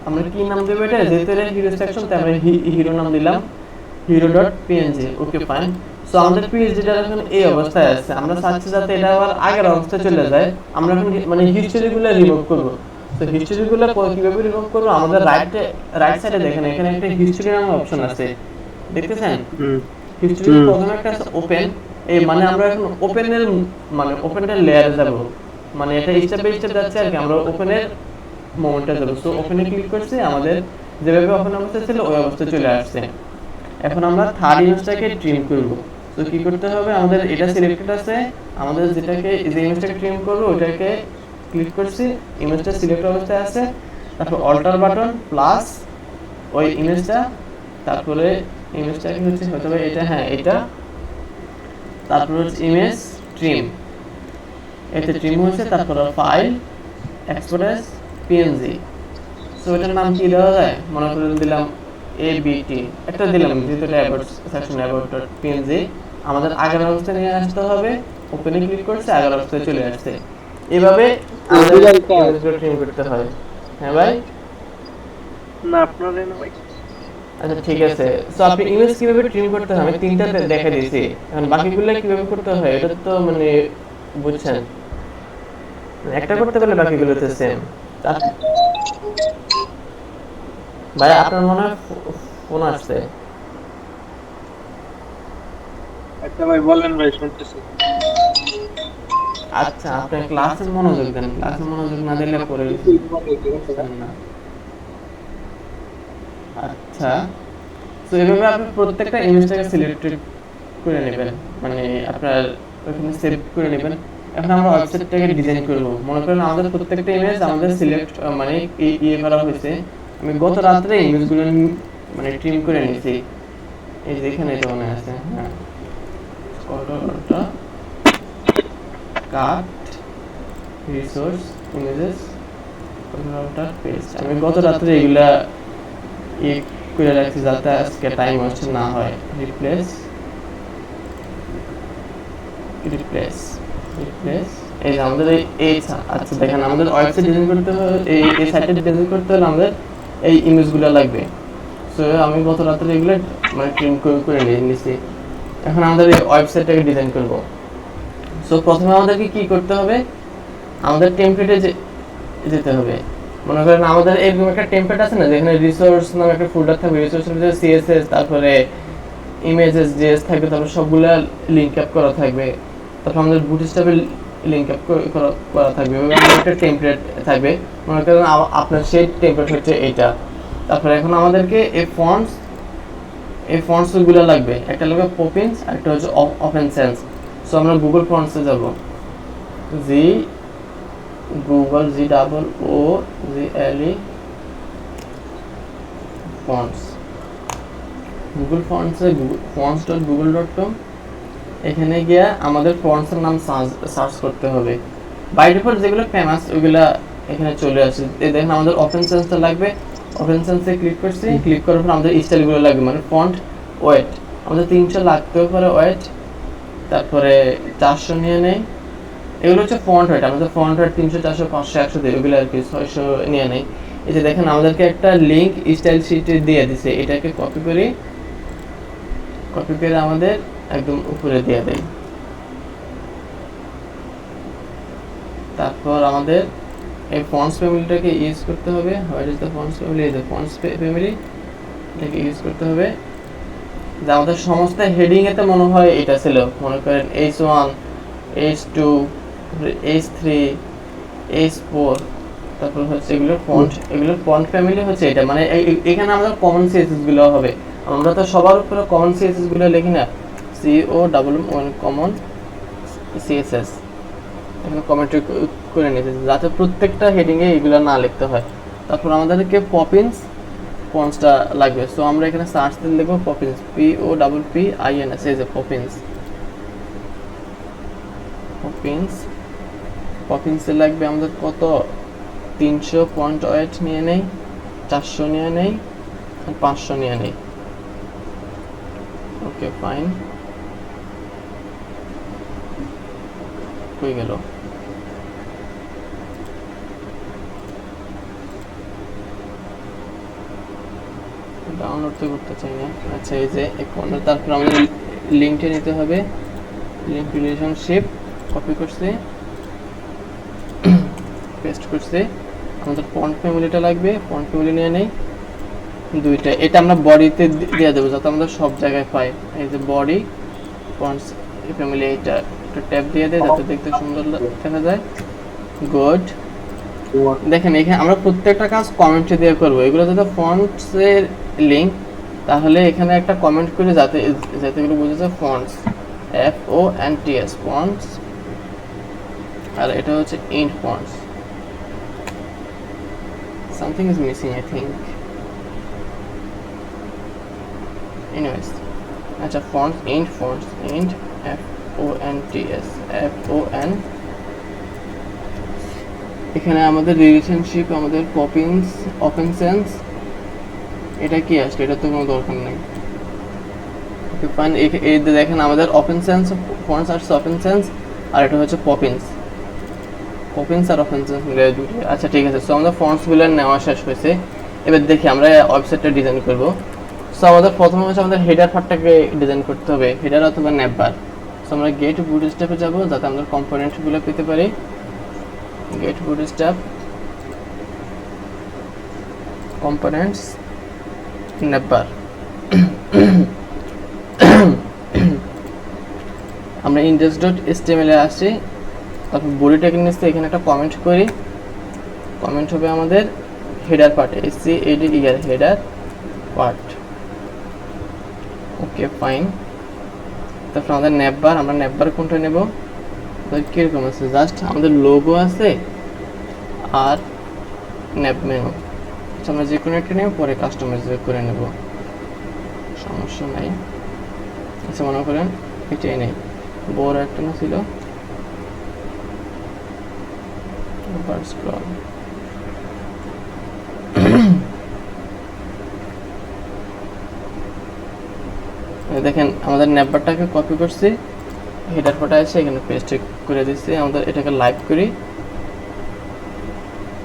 আমরা কি নাম দেব এটা, যেহেতু এটা হিরো সেকশন তাই আমরা হিরো নাম দিলাম, hero.png। ওকে ফাইন। সো আমাদের পিএইচডিটা এখন এই অবস্থায় আছে। আমরা চাচ্ছি যাতে এটা আবার আগের অবস্থায় চলে যায়। আমরা এখন মানে হিস্ট্রিগুলো রিমুভ করব। তো হিস্ট্রিগুলো কিভাবে রিমুভ করব, আমাদের রাইট সাইডে দেখেন এখানে একটা হিস্ট্রি নামের অপশন আছে, দেখতেছেন? হিস্ট্রি প্রথমে একটা আছে ওপেন, এই মানে আমরা এখন ওপেনের মানে ওপেনের লেয়ারে যাব, মানে এটা স্টেপ বাই স্টেপ যাচ্ছে আর কি। আমরা ওপেনের মোমেন্টে যাব। সো ওপেনে ক্লিক করছি, আমাদের যেভাবে ওপেন অবস্থা ছিল ওই অবস্থায় চলে আসছে। এখন আমরা থার্ড ইমেজটাকে ট্রিম করব। তো কি করতে হবে, আমাদের এটা সিলেক্টেড আছে, আমাদের যেটাকে যে ইমেজটাকে ট্রিম করব ওটাকে ক্লিক করছি, ইমেজটা সিলেক্ট অবস্থায় আছে। তারপর অল্টার বাটন প্লাস ওই ইমেজটা, তারপরে ইমেজটা কি হচ্ছে হতে হবে এটা, হ্যাঁ এটা, তারপর হচ্ছে ইমেজ ট্রিম, এতে ট্রিম হয়েছে। তারপর file, export as PNG. So এটার নাম কি দেওয়া যায়, মনে করে দিলাম এবিটি, একটা দিলাম যেহেতু এটা অ্যাবাউট সেকশন about.png। আমাদের আগের অবস্থায় নিয়ে আসতে হবে, ওপেনে ক্লিক করছে আগের অবস্থায় চলে আসছে। এভাবে আমাদের ইমেজগুলো ট্রিম করতে হয়। হ্যাঁ ভাই, না আপনার না ভাই। আচ্ছা ঠিক আছে। সো আপনি ইমেজ কিভাবে ট্রিম করতে হয় আমি তিনটা দেখা দিয়েছি, এখন বাকিগুলো কিভাবে করতে হয় এটা তো মানে বুঝছেন, একটা করতে গেলে বাকিগুলো তো সেম। ভাই আপনার মনে হয় ফোন আসছে। আচ্ছা ভাই বলেন ভাই, শুনতেছি। আচ্ছা আপনি ক্লাসে মনোযোগ দেন, ক্লাসে মনোযোগ না দিলে পরে বুঝছেন না। আচ্ছা, তো এভাবে আপনি প্রত্যেকটা ইমেজটাকে সিলেক্ট করে নেবেন, মানে আপনার ওখানে সেভ করে নেবেন। এখন আমরা ওয়েবসাইটটাকে ডিজাইন করব। মনে করেন আমাদের প্রত্যেকটা ইমেজ আমাদের সিলেক্ট মানে ইয়ে করা হয়েছে। আমি গত রাত্রে ইমেজগুলো মানে ট্রিম করে নিয়েছি। এই যে এখানে এটা মনে আছে, হ্যাঁ কন্ট্রোলটা কাট রিসোর্স ইমেজেস কন্ট্রোলটা পেস্ট। আমি গত রাত্রে এগুলা ই করে রাখছি যাতে আজকে টাইম ওয়েস্ট না হয়। রিপ্লেস রিপ্লেস রিপ্লেস, এই যে আমাদের এই আচ্ছা দেখেন আমাদের ওয়েবসাইট ডিজাইন করতে হলে এই সাইটে ডিজাইন করতে হলে আমাদের এই ইমেজগুলো লাগবে। সো আমি গত রাত্রে এগুলো মানে ট্রিম করে নিয়েছি। এখন আমাদের এই ওয়েবসাইটটাকে ডিজাইন করব। সো প্রথমে আমাদেরকে কি করতে হবে, আমাদের টেমপ্লেটে যেতে হবে। মনে করেন আমাদের এরকম একটা টেমপ্লেট আছে না, যেখানে রিসোর্স নামে একটা ফোল্ডার থাকবে, রিসোর্সের ভিতরে সিএসএস, তারপরে ইমেজেস জেএস থাকবে, তারপর সবগুলা লিংক আপ করা থাকবে, তারপর আমাদের বুটস্ট্র্যাপে লিংক আপ করা থাকবে, এবং একটা টেমপ্লেট থাকবে। মনে করেন আপনার সেই টেমপ্লেট হচ্ছে এটা। তারপর এখন আমাদেরকে এই ফন্টসগুলো লাগবে, একটা লাগবে পপিন্স আর একটা হচ্ছে ওপেন সেন্স। সো আমরা গুগল ফন্টসে যাব, Google GOOGLE fonts, Google fonts এ fonts.google.com, এখানে গিয়ে আমাদের ফন্টস এর নাম সার্চ করতে হবে। বাই ডিফল্ট যেগুলো ফেমাস ওইগুলা এখানে চলে আসে। এই দেখেন আমাদের ওপেন সেন্সটা লাগবে, ওপেন সেন্সে ক্লিক করছি, ক্লিক করার পর আমাদের স্টাইলগুলো লাগবে, মানে ফন্ট ওয়েট আমাদের 300 লাগতেও পারে ওয়েট, তারপরে 400 নিয়ে নেই। এগুলো হচ্ছে ফন্ট ওয়েট, আমাদের ফন্ট ওয়েট 300 400 500 100 দিয়ে ওগুলো আর কি 600 নিয়ে নেই। এই যে দেখেন আমাদেরকে একটা লিংক স্টাইল শিটে দিয়ে দিছে, এটাকে কপি করে আমাদের একদম উপরে দিয়ে দেই। তারপর আমাদের এই ফন্টস ফ্যামিলিটাকে ইউজ করতে হবে। What is the fonts family? The fonts family এটাকে ইউজ করতে হবে। যে আমাদের সমস্ত হেডিং এতে মনে হয় এটা ছিল, মনে করেন H1, H2, H3, H4, তারপর হচ্ছে এগুলোর ফন্ট ফ্যামিলি হচ্ছে এটা, মানে এখানে আমাদের কমন সিএসএস গুলো হবে। আমরা তো সবার উপরে কমন সিএসএস গুলো লিখি না, COMM কমন সিএসএস এখানে কমেন্ট করে নিয়েছে যাতে প্রত্যেকটা হেডিং এ এগুলো না লিখতে হয়। তারপর আমাদেরকে পপিন্স ফন্টসটা লাগবে। সো আমরা এখানে সার্চ দিলে লিখব পপিন্স, POPPINS, এই যে পপিন্সে লাগবে আমাদের কত, 300 পয়েন্ট ওয়েট নিয়ে নেই, 400 নিয়ে নেই, 500 নিয়ে নেই। ওকে ফাইন, হয়ে গেল। ডাউনলোড তো করতে চাই না। আচ্ছা এই যে কর্নার, তারপর আমাদের লিঙ্কটা নিতে হবে, লিঙ্ক রিলেশনশিপ কপি করছে, পেস্ট করছে। আমাদের ফন্ট ফ্যামিলিটা লাগবে, ফন্ট ফ্যামিলি নিয়ে নেই দুইটা। এটা আমরা বডিতে দিয়ে দেবো যাতে আমরা সব জায়গায় পাই। এই যে বডি ফন্টস ফ্যামিলি, এটা একটা ট্যাব দিয়ে দেয় যাতে দেখতে সুন্দর দেখা যায়। গুড। দেখেন এখানে আমরা প্রত্যেকটা কাজ কমেন্টে দিয়ে করব। এগুলো যাতে ফন্টসের লিঙ্ক, তাহলে এখানে একটা কমেন্ট করে যাতে এগুলো বোঝা যায় ফন্টস, FONTS ফন্টস, আর এটা হচ্ছে int fonts. Something is missing, I think. Anyways, আচ্ছা fonts, int FON, এখানে আমাদের রিলেশনশিপ, আমাদের পপিন্স, ওপেন সেন্স, এটা কি আসলে? এটা তো কোনো দরকার নেই। ওকে ফাইন, এই দেখেন আমাদের ওপেন সেন্স ফন্টস আসছে, ওপেন সেন্স, আর এটা হচ্ছে পপিন্স আর ওপেন সেন্স মিলে দুটো। আচ্ছা ঠিক আছে, সো আমাদের ফন্টসগুলো নেওয়া শেষ হয়েছে। এবার দেখি আমরা ওয়েবসাইটটা ডিজাইন করব। সো আমাদের প্রথমে হচ্ছে আমাদের হেডার পার্টটাকে ডিজাইন করতে হবে, হেডার অথবা নেভবার। সো আমরা গেট বুটস্ট্র্যাপে যাব যাতে আমরা কম্পোনেন্টগুলো পেতে পারি। Get bootstrap, components, navbar. আমরা index.html এ আসি, তারপর বডি ট্যাগ নিচে এখানে একটা কমেন্ট করি। কমেন্ট হবে আমাদের header part, HADER header part. ওকে ফাইন। তারপর আমাদের নেভবার, আমরা নেভবার কোনটা নেব? কিরকম আছে, জাস্ট আমাদের লোগো আছে আর নেভ মেনু। আচ্ছা আমরা যে কোনো একটা নেব, পরে কাস্টমাইজ করে নেব, সমস্যা নাই। আচ্ছা মনে করেন এটাই নেই, বড় একটা না ছিল, দেখেন আমাদের নেভবারটাকে কপি করছি, হেডার ফটো আছে এখানে পেস্ট করে দিচ্ছি। আমাদের এটাকে লাইভ করি,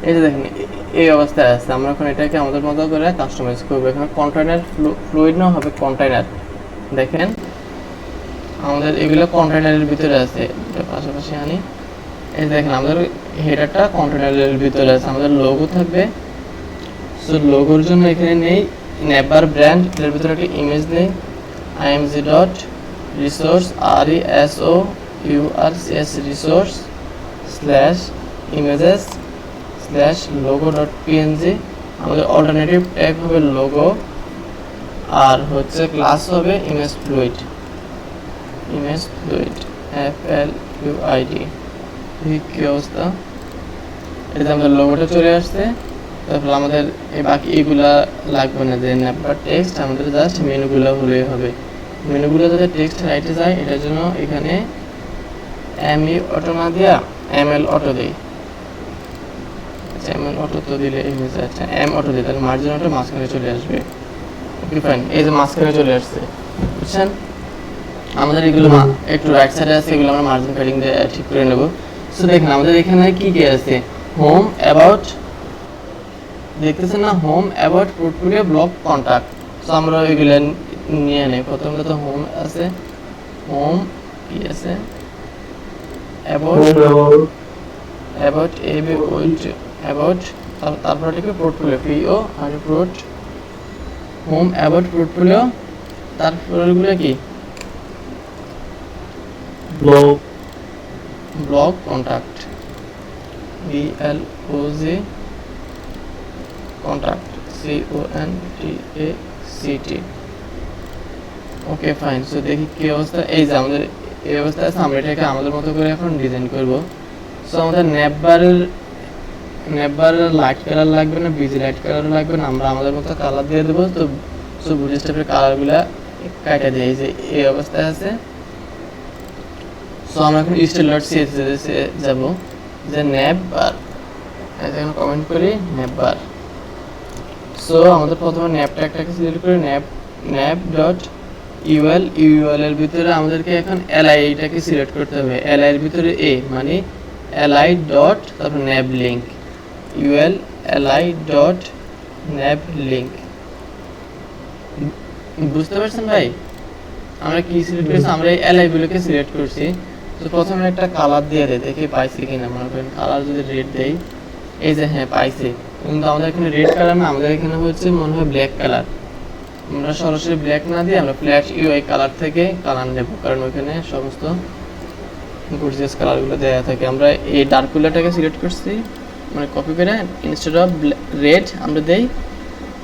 এই যে দেখেন এই অবস্থায় আছে। আমরা এখন এটাকে আমাদের মতো করে কাস্টমাইজ করবো। এখানে কন্টেইনার ফ্লুইড না হবে কন্টেইনার। দেখেন আমাদের এগুলো কন্টেইনারের ভিতরে আছে, এটা পাশাপাশি আনি। এই দেখেন আমাদের হেডারটা কন্টেইনারের ভিতরে আছে, আমাদের লোগো থাকবে। সো লোগোর জন্য এখানে নেই নেভবার ব্র্যান্ড, এর ভিতরে একটা ইমেজ নেই, img.resource resource /images/logo.png। আমাদের অল্টারনেটিভ টাইপ হবে লোগো, আর হচ্ছে ক্লাস হবে ইমেজ ফ্লুইড, FLUID। কি অবস্থা, এটা আমাদের লোগোটা চলে আসছে। তারপর আমাদের এই বাকি এগুলা লাগবে না, যে নেভবার টেক্সট, আমাদের জাস্ট মেনুগুলো হলেই হবে। মেনুগুলো যাতে টেক্সট রাইটে যায়, এটার জন্য এখানে ME অটো না দিয়া ML অটো দিই। আচ্ছা ML অটো তো দিলে এই হয়েছে, আচ্ছা M অটো দিই, তাহলে মার্জিন অটো মাঝখানে চলে আসবে। ওকে ফাইন, এই যে মাঝখানে চলে আসছে, বুঝছেন? আমাদের এগুলো একটু রাইট সাইডে আছে, এগুলো আমরা মার্জিন প্যাডিং দিয়ে ঠিক করে নেব। সো দেখেন আমাদের এখানে কি কি আছে, হোম, অ্যাবাউট, দেখতেছেন না, home, about, portfolio, blog, contact. So আমরা এগুলো নিয়ে নেই। প্রথমে তো হোম আছে, হোম কি আছে, about about AB will about তারপর লিখবে পোর্টফোলিও পিও আর পোর্ট হোম অ্যাবাউট পোর্টফোলিও তারপরগুলো কি blog blog contact BLOG contact CONTACT okay fine. So দেখি কি অবস্থা। এই যে আমাদের এই অবস্থা আছে, আমরা এটাকে আমাদের মতো করে এখন ডিজাইন করব। সো আমাদের নেভবারের লাইট কালার লাগবে না, বিজি লাইট কালার লাগবে না, আমরা আমাদের মতো কালার দিয়ে দেবো। তো সো বুটস্ট্র্যাপের কালারগুলো কাটা দিয়ে এই যে এই অবস্থায় আছে। সো আমরা এখন style.css এ যাব, যে নেভবার এখানে কমেন্ট করি নেভবার। সো আমাদের প্রথমে নেভ ট্যাগটাকে সিলেক্ট করে nav.ul এর ভিতরে আমাদেরকে এখন li এটাকে সিলেক্ট করতে হবে। li এর ভিতরে a মানে li ডট তারপর nav link ul li dot nav link। বুঝতে পারছেন ভাই আমরা কি সিলেক্ট করেছি? আমরা এই li গুলোকে সিলেক্ট করছি। তো প্রথমে একটা কালার দিয়ে দেই, দেখি পাইছি কিনা। মনে করেন কালার যদি রেড দেই, এই যে হ্যাঁ পাইছি, কিন্তু আমাদের এখানে রেড কালার না, আমাদের এখানে হচ্ছে মনে হয় ব্ল্যাক কালার। আমরা সরাসরি ব্ল্যাক না দিয়ে আমরা ফ্ল্যাশ ইউআই কালার থেকে কালার নেব, কারণ ওইখানে সমস্ত গর্জিয়াস কালারগুলো দেওয়া থাকে। আমরা এই ডার্ক কালারটাকে সিলেক্ট করছি, মানে কপি করে ইনস্টেড অফ রেড আমরা দেই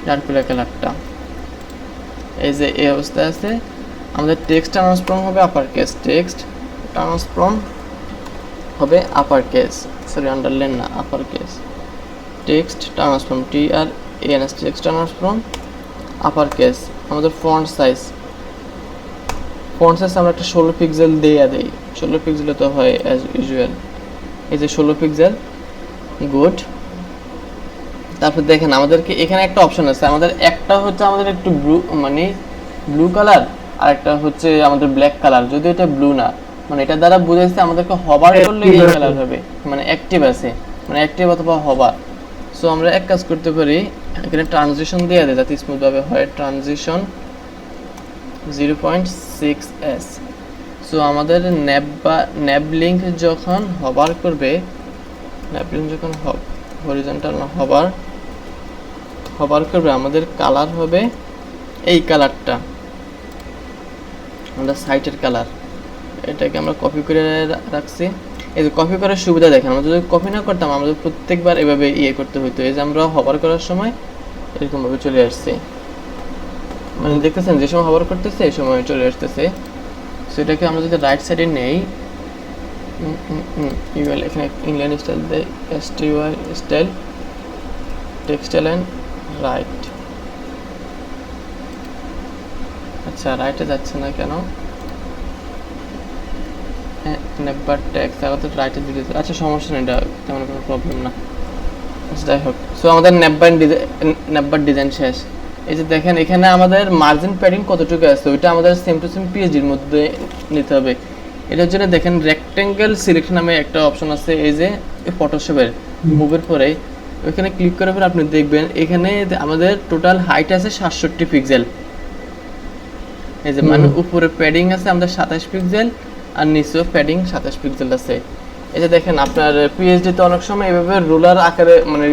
ডার্ক কালারটা। এই যে এই অবস্থায় আছে। আমাদের টেক্সট ট্রান্সফর্ম হবে আপার কেস, টেক্সট ট্রান্সফর্ম হবে আপার কেস, সরি আন্ডারলাইন না, upper case. Text transform TRANS text transform upper case. আমাদের ফন্ট সাইজ আমরা একটা 16 পিক্সেল দিয়ে দেই। 16 পিক্সেলে তো হয় অ্যাজ ইউজুয়াল, এই যে 16 পিক্সেল, গুড। তারপর দেখেন আমাদেরকে এখানে একটা অপশন আছে, আমাদের একটা হচ্ছে আমাদের একটু ব্লু কালার, আর একটা হচ্ছে আমাদের ব্ল্যাক কালার। যদি এটা ব্লু না, মানে এটা দ্বারা বুঝাইছে আমাদেরকে হবার করলে এই কালার হবে, মানে অ্যাক্টিভ আছে, মানে অ্যাক্টিভ অথবা হবার। সো আমরা এক কাজ করতে পারি, এখানে ট্রানজিশন দিয়ে দেয় যাতে স্মুথ ভাবে হয়। Transition 0.6s। সো আমাদের ন্যাব লিঙ্ক যখন হবার করবে, ন্যাব লিঙ্ক যখন হরিজন্টাল না হবার করবে, আমাদের কালার হবে এই কালারটা, আমাদের সাইটের কালার। এটাকে আমরা কপি করে রাখছি। এই যে কপি করার সুবিধা দেখেন, আমরা যদি কপি না করতাম আমাদের প্রত্যেকবার এভাবে করতে হতো। এই যে আমরা হবার করার সময় এরকম ভাবে চলে আসছে, মানে দেখতেছেন যে সময় হবার করতেছে এই সময় চলে আসতেছে। সো এটাকে আমরা যদি রাইট সাইডে নেই, ইউএল এখানে ইনলাইন স্টাইল দেই, STY style text line right. আচ্ছা রাইটে যাচ্ছে না কেন? নেভার টেক্সট আগে রাইটের দিকে। আচ্ছা সমস্যা নেই, এটা তেমন কোনো প্রবলেম না। আচ্ছা যাই হোক, সো আমাদের নেভার ডিজাইন শেষ। এই যে দেখেন এখানে আমাদের মার্জিন প্যাডিং কতটুকু আছে, ওইটা আমাদের সেম টু সেম পিএইচডির মধ্যে নিতে হবে। এটার জন্য দেখেন রেক্টেঙ্গেল সিলেক্ট নামে একটা অপশন আছে, এই যে ফটোশপের মুভের পরে ওইখানে ক্লিক করার পর আপনি দেখবেন এখানে আমাদের টোটাল হাইট আছে 67 পিক্সেল। এই যে মানে উপরে প্যাডিং আছে আমাদের 27 পিক্সেল, আর নিচেও প্যাডিং 27 পিক্সেল আছে। এই যে দেখেন আপনার পিএইচডি তে অনেক সময় এভাবে রোলার আকারে মানে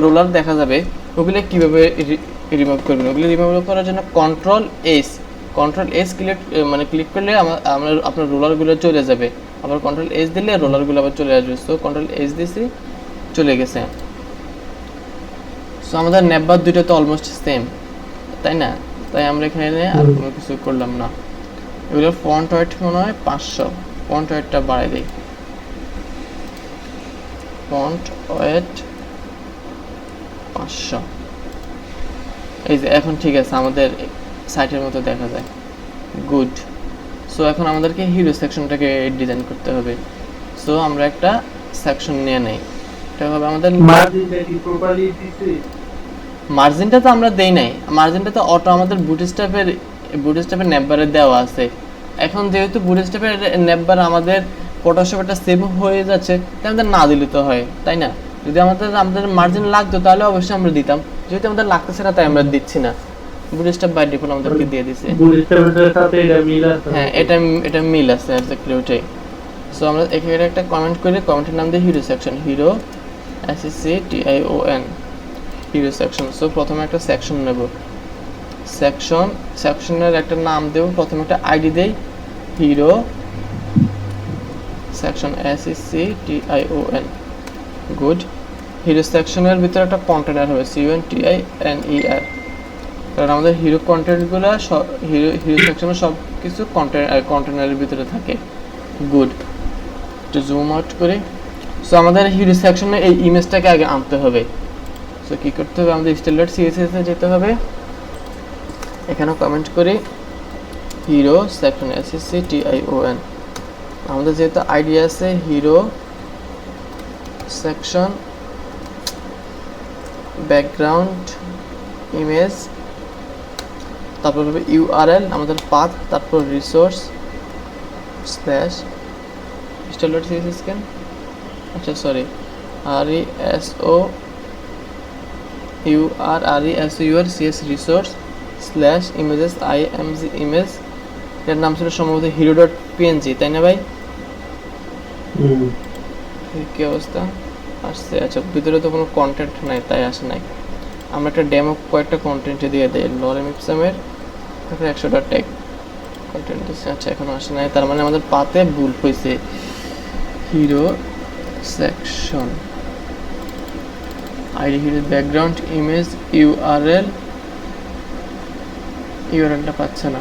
রোলার দেখা যাবে, ওগুলো কিভাবে রিমুভ করবেন? ওগুলো রিমুভ করার জন্য কন্ট্রোল এস ক্লিক করলে আমরা আপনার রোলারগুলো চলে যাবে, আবার কন্ট্রোল এস দিলে রোলারগুলো আবার চলে আসবে। সো কন্ট্রোল এস দিছি, চলে গেছে। সো আমাদের নেভার দুটো তো অলমোস্ট সেম, তাই না? তাই আমরা এখানে আর কোনো কিছু করলাম না। এগুলোর ফন্ট ওয়েট মনে হয় 500, ফন্ট ওয়েটটা বাড়াই দিই, ফন্ট ওয়েট 500। এই যে এখন ঠিক আছে, আমাদের সাইটের মতো দেখা যায়, গুড। সো এখন আমাদেরকে হিরো সেকশনটাকে ডিজাইন করতে হবে। সো আমরা একটা সেকশন নিয়ে নেই, এটা হবে আমাদের মার্জিনটা তো আমরা দেই নাই, মার্জিনটা তো অটো আমাদের বুটস্ট্র্যাপের নেভবারে দেওয়া আছে। এখন যেহেতু বুটস্ট্র্যাপের নেভবার আমাদের ফটোশপটা সেভ হয়ে যাচ্ছে, তাই আমাদের না দিলে তো হয়, তাই না? যদি আমাদের মার্জিন লাগতো তাহলে অবশ্যই আমরা দিতাম, যেহেতু আমাদের লাগতেছে না তাই আমরা দিচ্ছি না। বুটস্ট্র্যাপ বাই ডিফল্ট আমাদেরকে দিয়ে দিয়েছে। বুটস্ট্র্যাপের সাথে এটা মিল আছে। হ্যাঁ এটা মিল আছে এক্স্যাক্টলি ওটাই। সো আমরা এখানে একটা কমেন্ট করে কমেন্টের নাম দিই hero section, hero SECTION, hero section. So প্রথমে একটা সেকশন নেব, সেকশনের একটা নাম দেব, প্রথমে একটা আইডি দেই hero section SECTION, good. Hero সেকশনের ভিতরে একটা কন্টেনার হবে CONTINER, কারণ আমাদের হিরো কন্টেন্টগুলো হিরো সেকশনের সব কিছু কন্টেনারের ভিতরে থাকে, গুড। একটু জুম আউট করি। সো আমাদের হিরো সেকশনে এই ইমেজটাকে আগে আনতে হবে। সো কী করতে হবে, আমাদের style.css এ যেতে হবে, এখানেও কমেন্ট করি হিরো সেকশন SECTION। আমাদের যেহেতু আইডি আছে হিরো সেকশন ব্যাকগ্রাউন্ড ইমেজ, তারপর হবে URL আমাদের পাথ, তারপর রিসোর্স স্ল্যাশ style.css কেন, আচ্ছা sorry RESOURCS resource slash images IMG image, এর নাম ছিল সম্ভবত hero.png, তাই না ভাই? কি অবস্থা আসছে? আচ্ছা ভিতরে তো কোনো কন্টেন্ট নাই তাই আসে নাই। আমরা একটা ডেমো কয়েকটা কন্টেন্টে দিয়ে দেই, লরেম ইপসামের 100টা ট্যাগ কন্টেন্ট দিচ্ছে। আচ্ছা এখনো আসে নাই, তার মানে আমাদের পাতে ভুল হয়েছে। Hero section ID hero background image ইউআরএলটা পাচ্ছে না।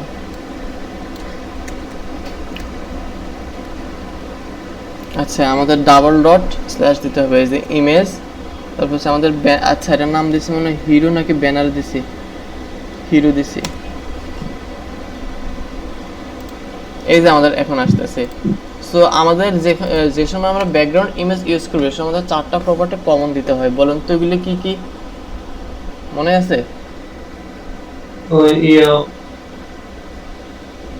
আচ্ছা আমাদের ডাবল ডট স্ল্যাশ দিতে হবে, এই যে ইমেজ, তারপর হচ্ছে আমাদের আচ্ছা এটার নাম দিছি মনে হয় হিরো নাকি ব্যানার দিছি, হিরো দিছি, এই যে আমাদের এখন আসতেছে। সো আমাদের যে সময় আমরা ব্যাকগ্রাউন্ড ইমেজ ইউজ করব সে আমাদের 4টা প্রপার্টি কমন দিতে হয়, বলেন তো এগুলো কি কি মনে আছে?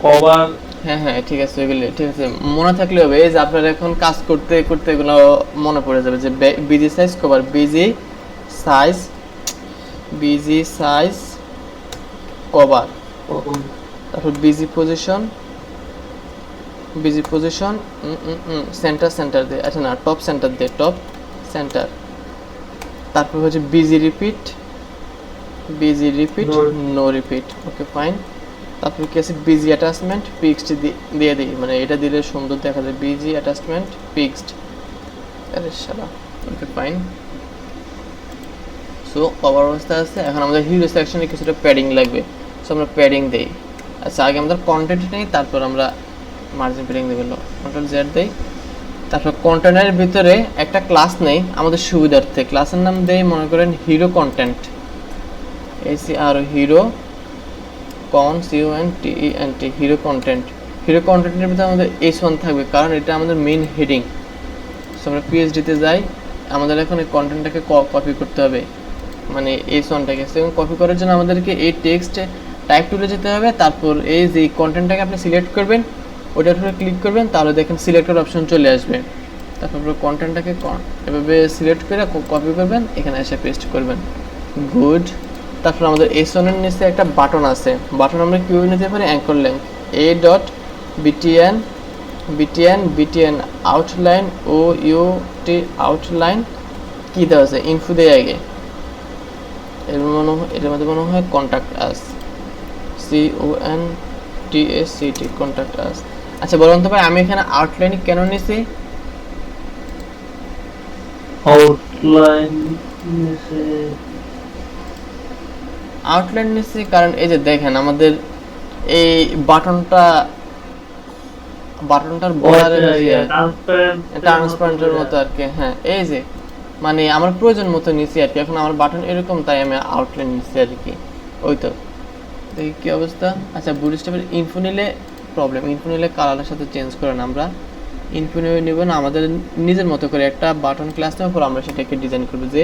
কভার, হ্যাঁ ঠিক আছে, এগুলো ঠিক আছে মনে থাকলে হবে। এই যে আপনারা এখন কাজ করতে করতে এগুলো মনে পড়ে যাবে, যে BG size cover, BG size cover, তারপর বিজি পজিশন সেন্টার দিয়ে, আচ্ছা না টপ সেন্টার দিয়ে, টপ সেন্টার, তারপর হচ্ছে BG repeat no repeat, okay fine. তারপর কি আছে বিজি অ্যাটাচমেন্ট ফিক্সড দিয়ে দিই, মানে এটা দিলে সুন্দর দেখা যায়, বিজি অ্যাটাচমেন্ট ফিক্সড, আরে শালা, ওকে ফাইন। সো কভার অবস্থা আছে। এখন আমাদের হিরো সেকশনে কিছুটা প্যাডিং লাগবে, সো আমরা প্যাডিং দেই। আচ্ছা আগে আমাদের কন্টেন্ট নেই, তারপর আমরা মার্জিন প্যাডিং দেব, কন্ট্রোল Z দেই। তারপর কন্টেনারের ভিতরে একটা ক্লাস নেই আমাদের সুবিধার্থে, ক্লাসের নাম দেই মনে করেন hero content, ACR hero CONTENT, hero content. Hero কন্টেন্টের ভিতরে আমাদের H1 থাকবে, কারণ এটা আমাদের মেইন হেডিং। সো আমরা PhDতে যাই, আমাদের এখন এই কন্টেন্টটাকে কপি করতে হবে, মানে H1টাকে। এবং কপি করার জন্য আমাদেরকে এই টেক্সট টাইপ টুলে যেতে হবে, তারপর এই যে কন্টেন্টটাকে আপনি সিলেক্ট করবেন ওটার উপরে ক্লিক করবেন, তাহলে দেখেন সিলেক্টর অপশন চলে আসবে। তারপর কন্টেন্টটাকে এভাবে সিলেক্ট করে কপি করবেন, এখানে এসে পেস্ট করবেন, গুড। তারপর আমাদের H1 এর নিচে একটা বাটন আছে, বাটন আমরা কিভাবে নিতে পারি, anchor length A.btn outline OUT outline কি দেওয়া আছে, ইনফো দেয় আগে, এর মধ্যে মনে হয় contact us, CONTACT contact us. আচ্ছা বলুন তো ভাই আমি এখানে আউটলাইন কেন নিছি? আউটলাইন নিছি কারণ এই যে দেখেন আমাদের এই বাটনটার বর্ডারের ট্রান্সপারেন্টের মতো আর কি, হ্যাঁ এই যে মানে আমার প্রয়োজন মতো নিছি আর কি। এখন আমার বাটন এরকম তাই আমি আউটলাইন নিছি আর কি, ওই তো দেখি কি অবস্থা। আচ্ছা বুটস্ট্র্যাপের ইনফো নিলে প্রবলেম, ইনফো নিলে কালারের সাথে চেঞ্জ করে না, আমরা ইনফো নেব না, আমাদের নিজের মতো করে একটা বাটন ক্লাস নেওয়ার পর আমরা সেটাকে ডিজাইন করবো, যে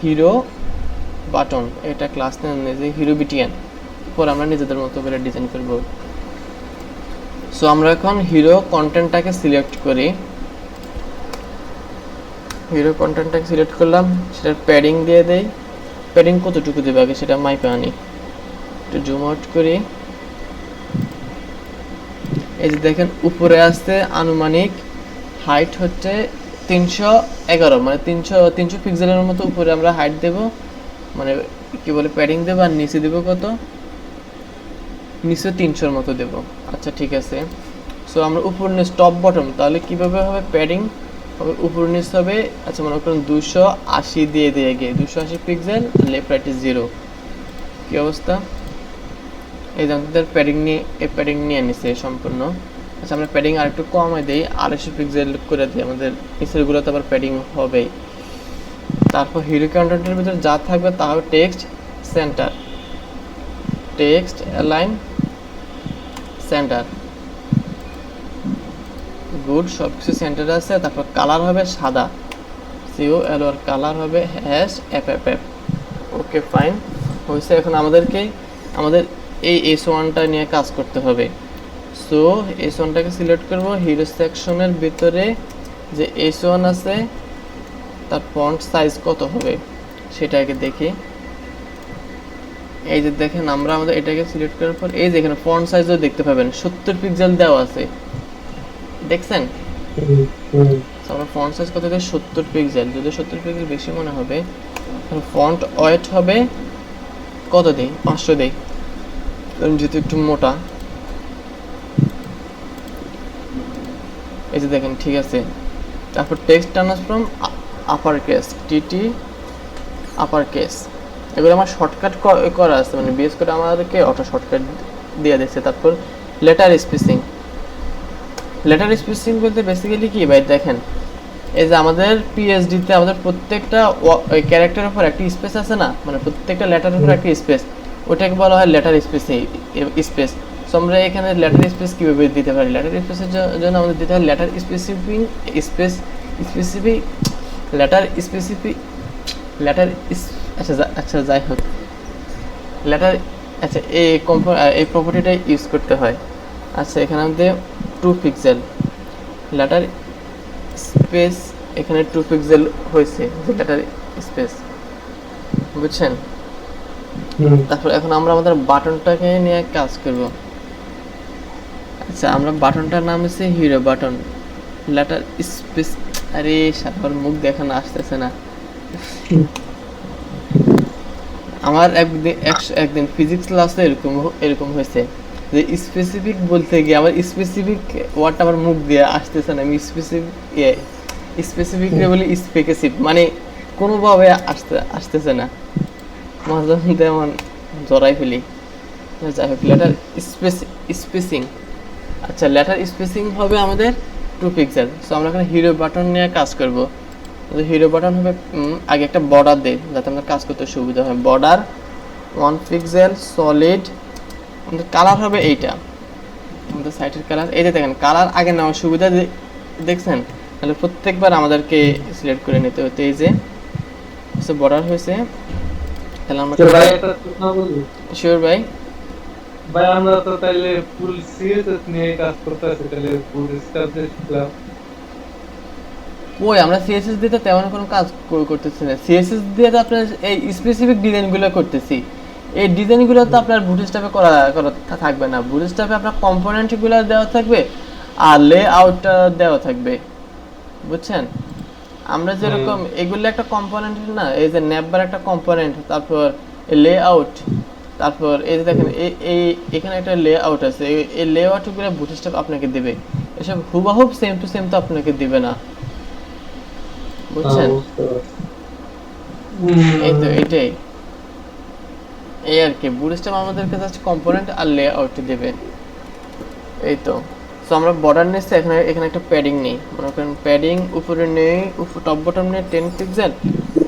হিরো বাটন, এটা ক্লাস নেই যে হিরো বিটিএন, পর আমরা নিজেদের মতো করে ডিজাইন করব। সো আমরা এখন হিরো কন্টেন্টটাকে সিলেক্ট করি, হিরো কন্টেন্টটাকে সিলেক্ট করলাম, সেটার প্যাডিং দিয়ে দেই, প্যাডিং কতটুকু দেবে আগে সেটা মাইপে আনি, একটু জুম আউট করি। এই যে দেখেন উপরে আসছে আনুমানিক হাইট হচ্ছে 311, মানে 300 পিক্সেলের মতো উপরে আমরা হাইট দেব, মানে কি বলে প্যাডিং দেব, আর নিচে দেব কত, নিচে 300-র মতো দেব। আচ্ছা ঠিক আছে। সো আমরা উপর নিচ টপ বটম তাহলে কিভাবে হবে, প্যাডিং হবে উপর নিচ হবে, আচ্ছা মনে করুন 280 দিয়ে গিয়ে 280 পিক্সেল, লেফট রাইট 0। কি অবস্থা, এই যে আমাদের প্যাডিং নিয়ে নিছে সম্পূর্ণ। আচ্ছা আমরা প্যাডিং আর একটু কমাই দিই, 250 পিক্সেল করে দিই, আমাদের নিচেরগুলোতে আবার প্যাডিং হবেই। তারপর হিরো কন্টেন্টের ভিতরে যা থাকবে তা হবে text centre, text align centre, good, সব কিছু সেন্টারে আছে। তারপর কালার হবে সাদা, COL, আর কালার হবে #FFF। ওকে ফাইন হয়েছে। এখন আমাদের এই S1টা নিয়ে কাজ করতে হবে। সো S1টাকে সিলেক্ট করব, হিরো সেকশনের ভিতরে যে S1 আছে তার ফন্ট সাইজ কত হবে সেটাকে দেখি। এই যে দেখেন আমরা আমাদের এটাকে সিলেক্ট করার পর এই যে এখানে ফন্ট সাইজও দেখতে পাবেন 70 পিক্সেল দেওয়া আছে, দেখছেন। আমরা ফন্ট সাইজ কত দেয়, 70 পিক্সেল। যদি 70 পিক্সেল বেশি মনে হবে, ফন্ট ওয়েট হবে কত দেই, 500 দেই, কারণ যেহেতু একটু মোটা। এই যে দেখেন ঠিক আছে। তারপর text transform upper case, TT upper case, এগুলো আমার শর্টকাট করা আছে, মানে বিএস করে আমাদেরকে অটো শর্টকাট দিয়ে দিচ্ছে। তারপর লেটার স্পেসিং, লেটার স্পেসিং বলতে বেসিক্যালি কি ভাই, দেখেন এই যে আমাদের পিএইচডিতে আমাদের প্রত্যেকটা ক্যারেক্টারের উপর একটা স্পেস আছে না, মানে প্রত্যেকটা লেটারের উপর একটা স্পেস, ওটাকে বলা হয় লেটার স্পেস। সো আমরা এখানে লেটার স্পেস কীভাবে দিতে পারি, লেটার স্পেসের জন্য আমাদের দিতে হয় লেটার লেটার, আচ্ছা যাই হোক লেটার, আচ্ছা এই প্রপার্টিটা ইউজ করতে হয়। আচ্ছা এখানে আমাদের 2 পিক্সেল লেটার স্পেস, এখানে 2 পিক্সেল হয়েছে লেটার স্পেস, বুঝছেন। তারপর এখন আমরা আমাদের বাটনটাকে নিয়ে কাজ করব। আচ্ছা আমরা বাটনটার নাম হচ্ছে হিরো বাটন, লেটার স্পেস, আরে সারাবার মুখ দেখানো আসতেছে না। আমার একদিন ফিজিক্স ক্লাসে এরকম হয়েছে যে স্পেসিফিক বলতে গিয়ে আমার স্পেসিফিক ওয়ার্ডটা আমার মুখ দিয়ে আসতেছে না, আমি স্পেসিফিক বলি স্পেসিফিক, মানে কোনোভাবে আসতেছে না, মাঝে মধ্যে এমন জড়াই ফেলি। যাই হোক লেটার স্পেসিং, আচ্ছা লেটার স্পেসিং হবে আমাদের 2 পিক্সেল। সো আমরা এখানে হিরো বাটন নিয়ে কাজ করব। হিরো বাটন হবে আগে একটা বর্ডার দেই যাতে আমাদের কাজ করতে সুবিধা হয়, বর্ডার 1 পিক্সেল সলিড। আমাদের কালার হবে এইটা, আমাদের সাইটের কালার। এই যে দেখেন কালার আগে নেওয়ার সুবিধা দেখছেন, তাহলে প্রত্যেকবার আমাদেরকে সিলেক্ট করে নিতে হতো। এই যে বর্ডার হয়েছে, তাহলে আমরা শিওর ভাই, ভাই আমরা তো তাহলে ফুল সিএসএস নিয়ে কাজ করতেছি, তাহলে ফুল এস্টাবলিশ ক্লাব ওই আমরা সিএসএস দিয়ে তো তেমন কোনো কাজ করতেছি না, সিএসএস দিয়ে তো আপনার এই স্পেসিফিক ডিজাইনগুলো করতেছি। এই ডিজাইনগুলো তো আপনার বুটস্ট্র্যাপে করা থাকবে না, বুটস্ট্র্যাপে আপনার কম্পোনেন্টগুলো দেওয়া থাকবে আর লেআউটটা দেওয়া থাকবে, বুঝছেন। আমরা যেরকম এগুলো একটা কম্পোনেন্ট না, এই যে ন্যাববার একটা কম্পোনেন্ট, তারপর লেআউট, তারপর এই যে দেখেন এখানে একটা লেআউট আছে, এই লেআউটগুলো বুটস্ট্র্যাপ আপনাকে দেবে, এসব হুবহুব সেম টু সেম তো আপনাকে দিবে না, বুঝছেন। এই তো এটাই, এই আর কি, বুটস্ট্র্যাপ আমাদেরকে জাস্ট কম্পোনেন্ট আর লেআউট দেবে, এই তো। সো আমরা বর্ডার নিচ্ছি, এখানে একটা প্যাডিং নেই, মনে করেন প্যাডিং উপরে নেই, টপ বটম নেই 10 পিক্সেল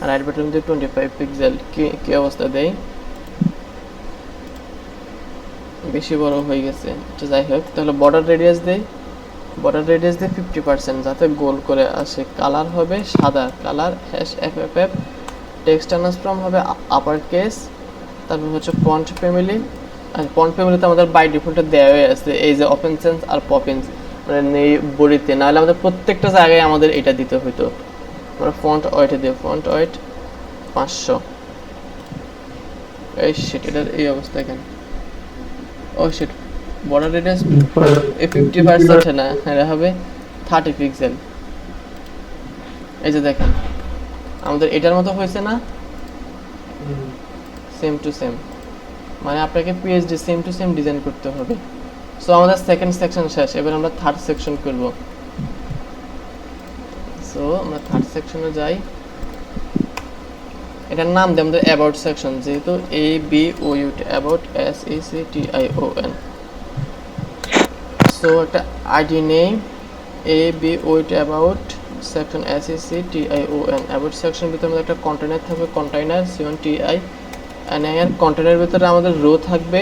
আর রাইট বটম দিয়ে 25 পিক্সেল। কি অবস্থা দেই, বেশি বড় হয়ে গেছে, আচ্ছা যাই হোক। তাহলে বর্ডার রেডিয়াস দেই, বর্ডার রেডিয়াস দিয়ে 50% যাতে গোল করে আসে। কালার হবে সাদা, কালার #FFF। টেক্সট ট্রান্সফর্ম হবে আপার কেস। তারপর হচ্ছে ফন্ট ফ্যামিলি, আর ফন্ট ফ্যামিলিতে আমাদের বাই ডিফল্টে দেওয়া আছে এই যে ওপেন সেন্স আর পপিন্স, মানে বডিতে, নাহলে আমাদের প্রত্যেকটা জায়গায় আমাদের এটা দিতে হতো। আমরা ফন্ট ওয়েটে দিই, ফন্ট ওয়েট 500। এই শিট, এটার এই অবস্থা কেন, ও শিট, বর্ডার রেডিয়াস 50% না, এটা হবে 30 পিক্সেল। এই যে দেখেন আমাদের এটার মতো হয়েছে না, সেম টু সেম, মানে আপনাকে PhD same to same design করতে হবে। সো আমাদের সেকেন্ড সেকশন শেষ, এবার আমরা থার্ড সেকশন করব। সো আমরা থার্ড সেকশনে যাই, এটার নাম দিই আমাদের অ্যাবাউট সেকশন, যেহেতু A B O U T, about S E C T I O N. So একটা আইডি নেই A B O U T about section S E C T I O N. About section ভিতরে আমাদের একটা container থাকবে, container C O N T I N I R. কন্টেনারের ভিতরে আমাদের rho থাকবে।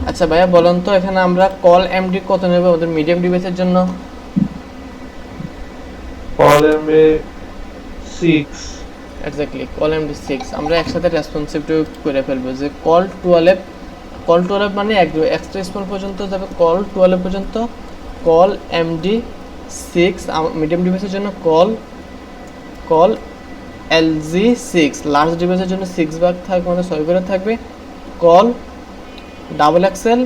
আচ্ছা ভাইয়া বলেন তো এখানে আমরা কল এমডি কত নেব আমাদের মিডিয়াম ডিভাইসের জন্য? কলামে 6। Exactly call MD 6। আমরা একসাথে রেসপন্সিভ করে ফেলবো যে কল 12, কল 12 মানে এক্সট্রা স্মল পর্যন্ত যাবে, কল 12 পর্যন্ত কল এমডি 6। মিডিয়াম ডিভাইসের জন্য কল এলজি 6, লার্জ ডিভাইসের জন্য 6 ভাগ থাকবে, মানে 6 করে থাকবে। কল ডাবল এক্সেল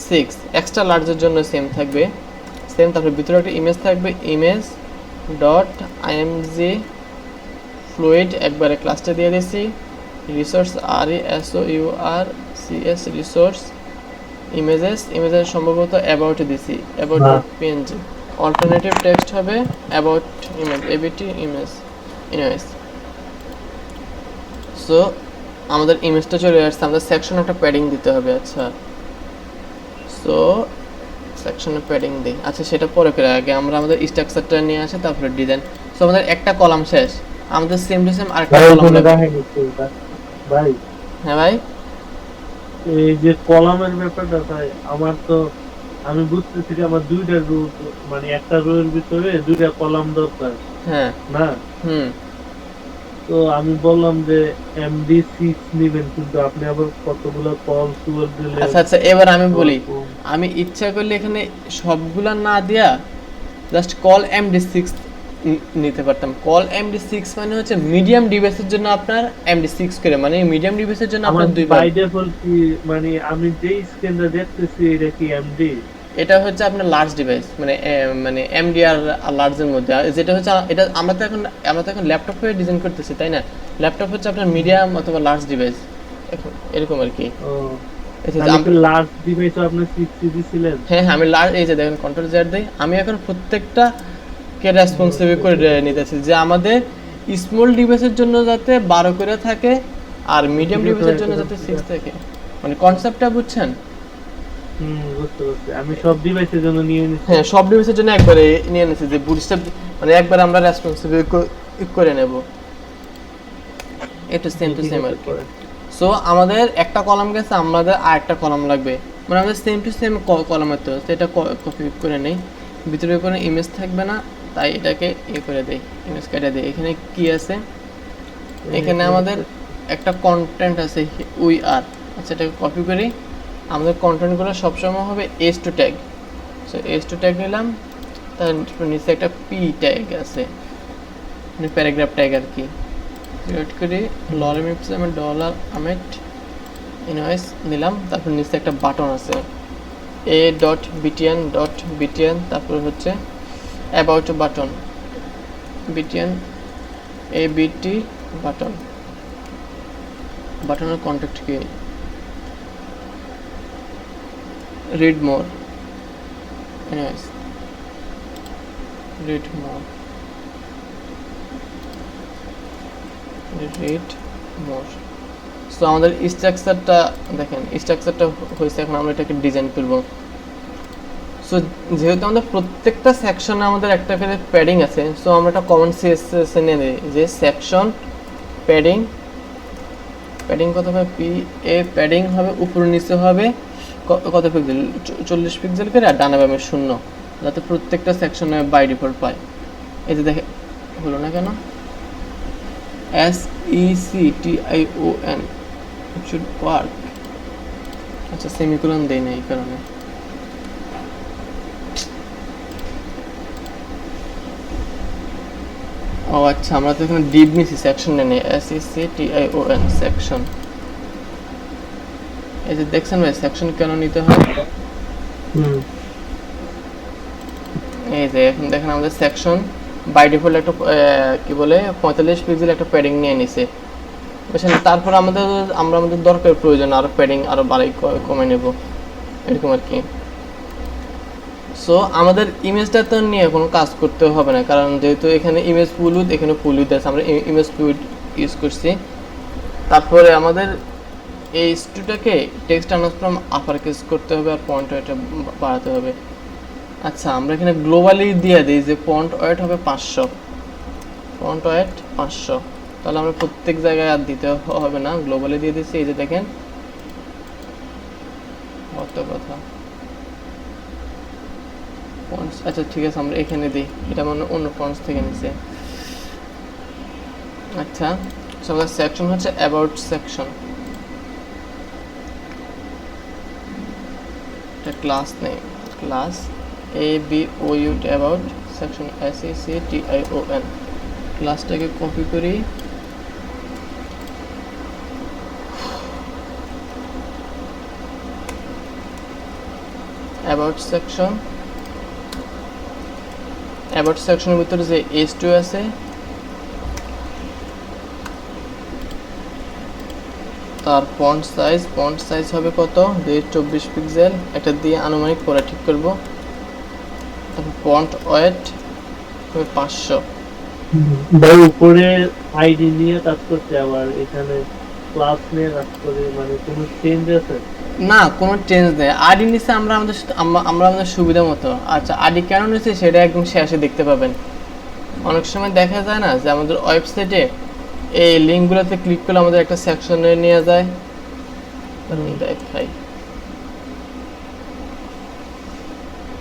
6, এক্সট্রা লার্জের জন্য সেম থাকবে, সেম। তারপরে ভিতরে একটা ইমেজ থাকবে, ইমেজ ডট আইএমজি ফ্লুইড, একবারে ক্লাসটা দিয়ে দিয়েছি। Resource R E S O U R C E, রিসোর্স ইমেজের সম্ভবত অ্যাবাউট দিছি, about dot PNG. Alternative text হবে about image, ABT image. So আমাদের ইমেজটা চলে আসছে, আমাদের সেকশন একটা প্যাডিং দিতে হবে। আচ্ছা সো সেকশনে প্যাডিং দিই, আচ্ছা সেটা পরে করে, আগে আমরা আমাদের স্ট্রাকচারটা নিয়ে আসি, তারপরে ডিজাইন। সো আমাদের একটা কলাম শেষ, আমাদের সেম টু সেম আরেকটা কলাম লাগবে। ভাই হ্যাঁ ভাই, এই যে কলামের ব্যাপারটা ভাই, আমার তো আমি বুঝতেছি যে আমার দুইটা রো, মানে একটা রো এর ভিতরে দুইটা কলাম দরকার হ্যাঁ না। তো আমি বললাম যে এমডি 6 নেবেন, কিন্তু আপনি আবার কতগুলো কল টুয়েলভ দিলেন। আচ্ছা এবার আমি বলি, আমি ইচ্ছা করলে এখানে সবগুলা না দিয়া জাস্ট কল এমডি 6 নিতে পারতাম। কল এমডি 6 মানে হচ্ছে মিডিয়াম ডিভাইসের জন্য আপনার এমডি 6 করে, মানে মিডিয়াম ডিভাইসের জন্য আপনার দুই বাই ডিফল্ট কি, মানে আমি যেই স্ক্রিনটা দেখতেছি এটা কি এমডি? এটা হচ্ছে আপনার লার্জ ডিভাইস, মানে এমডি আর লার্জের মধ্যে। আর যেটা হচ্ছে এটা আমরা তো এখন ল্যাপটপে ডিজাইন করতেছি, তাই না? ল্যাপটপ হচ্ছে আপনার মিডিয়াম অথবা লার্জ ডিভাইস, এরকম আর কি। লার্জ ডিভাইসও আপনি 6 দিছিলেন? হ্যাঁ আমি লার্জ, এই যে দেখেন কন্ট্রোল জেড দেই, আমি এখন প্রত্যেকটা কে রেসপন্সিবল করে নিতেছি যে আমাদের স্মল ডিভাইসের জন্য যাতে 12 করে থাকে আর মিডিয়াম ডিভাইসের জন্য যাতে 6 থাকে। মানে কনসেপ্টটা বুঝছেন? বুঝতে পারছি। আমি সব ডিভাইসের জন্য নিয়ে নিছি। হ্যাঁ সব ডিভাইসের জন্য একবারে নিয়ে নিছি, যে বুটস্ট্র্যাপ মানে একবার আমরা রেসপন্সিবল করে নেব। এটা সেম টু সেম আর কি। সো আমাদের একটা কলাম গেছে, আমাদের আরেকটা কলাম লাগবে, মানে আমাদের সেম টু সেম কলামের তো এটা কপি করে নেই। ভিতরে কোনো ইমেজ থাকবে না, তাই এটাকে করে দেই, ইমেজ কেটে দেই। এখানে কি আছে, এখানে আমাদের একটা কন্টেন্ট আছে উই আর। আচ্ছা এটাকে কপি করি, আমাদের কন্টেন্টগুলো সবসময় হবে S two tag. So S two tag নিলাম, তার নিচে একটা পি ট্যাগ আছে, মানে প্যারাগ্রাফ ট্যাগ আর কি। ক্রিয়েট করি লরেম ইপসিলন ডলার আমেট ইনভয়েস নিলাম, তারপর নিচে একটা বাটন আছে এ ডট বিটিএন, তারপর হচ্ছে অ্যাবাউট বাটন বিটিএন এ বিটি বাটন। বাটনের কন্টেক্ট কি, read more, anyways read more, so আমাদের স্ট্রাকচারটা দেখেন, স্ট্রাকচারটা হয়েছে। এখন আমরা এটাকে ডিজাইন করব। সো যেহেতু আমাদের প্রত্যেকটা সেকশনে আমাদের একটা করে প্যাডিং আছে, সো আমরা একটা কমন সিএসএস নিয়ে নিই যে সেকশন প্যাডিং কত হবে, পি এ প্যাডিং হবে উপর নিচে হবে কত পিক্সেল, 40 পিক্সেল করে, আর ডানা বামে 0, যাতে প্রত্যেকটা সেকশনে বাই ডিফল্ট পায়। এই যে দেখে হলো না কেন, SECTION it should work। আচ্ছা সেমিকোলন দেই না এই কারণে। ও আচ্ছা আমরা তো এখানে ডিভ নিছি, সেকশন নেই, SECTION সেকশন। এই যে দেখছেন ভাই সেকশন কেন নিতে হয়। এই যে এখন দেখেন আমাদের সেকশন বাই ডিফল্ট একটা কি বলে 45 পিক্সেল একটা প্যাডিং নিয়ে নিছে, বুঝছেন? তারপর আমাদের দরকার প্রয়োজন আরো প্যাডিং আরো বাড়াই কমে নেব এরকম আর কি। সো আমাদের ইমেজটা তো নিয়ে কোনো কাজ করতে হবে না, কারণ যেহেতু এখানে ইমেজ ফুল উইথ, এখানে ফুল উইথ আছে, আমরা ইমেজ ফুল উইথ ইউজ করছি। তারপরে আমাদের এই স্টুটাকে টেক্সট ট্রান্সফর্ম আপার কেস করতে হবে আর ফন্ট ওয়েটটা বাড়াতে হবে। আচ্ছা, আমরা এখানে গ্লোবালি দিয়ে দিই যে ফন্ট ওয়েট হবে 500, ফন্ট ওয়েট 500, তাহলে আমরা প্রত্যেক জায়গায় আর দিতে হবে না, গ্লোবালি দিয়ে দিচ্ছি। এই যে দেখেন কত কথা ফন্টস। আচ্ছা ঠিক আছে, আমরা এখানে দিই, এটা মানে অন্য ফন্টস থেকে নিছে। আচ্ছা, আমাদের সেকশন হচ্ছে অ্যাবাউট সেকশন, এটা ক্লাস নেই, class ABOUT about section SECTION। ক্লাসটাকে কপি করি, অ্যাবাউট সেকশন, অ্যাবাউট সেকশনের ভিতরে যে H2 আছে তার ফন্ট সাইজ হবে কত, 24 পিক্সেল, এটা দিয়ে আনুমানিক পরে ঠিক করব। তারপর ফন্ট ওয়েট হবে 500। ভাই উপরে আইডি নিয়ে কাজ করতে, আবার এখানে ক্লাস নিয়ে কাজ করে, মানে কোনো চেঞ্জ আছে? না, কোনো চেঞ্জ নেই, আইডি নিচে আমরা আমাদের সুবিধা মতো। আচ্ছা, আইডি কেন নিচ্ছে সেটা একদম শেষে দেখতে পাবেন। অনেক সময় দেখা যায় না যে আমাদের ওয়েবসাইটে এই লিঙ্কগুলোতে ক্লিক করলে আমাদের একটা সেকশনে নিয়ে যায়, দেখাই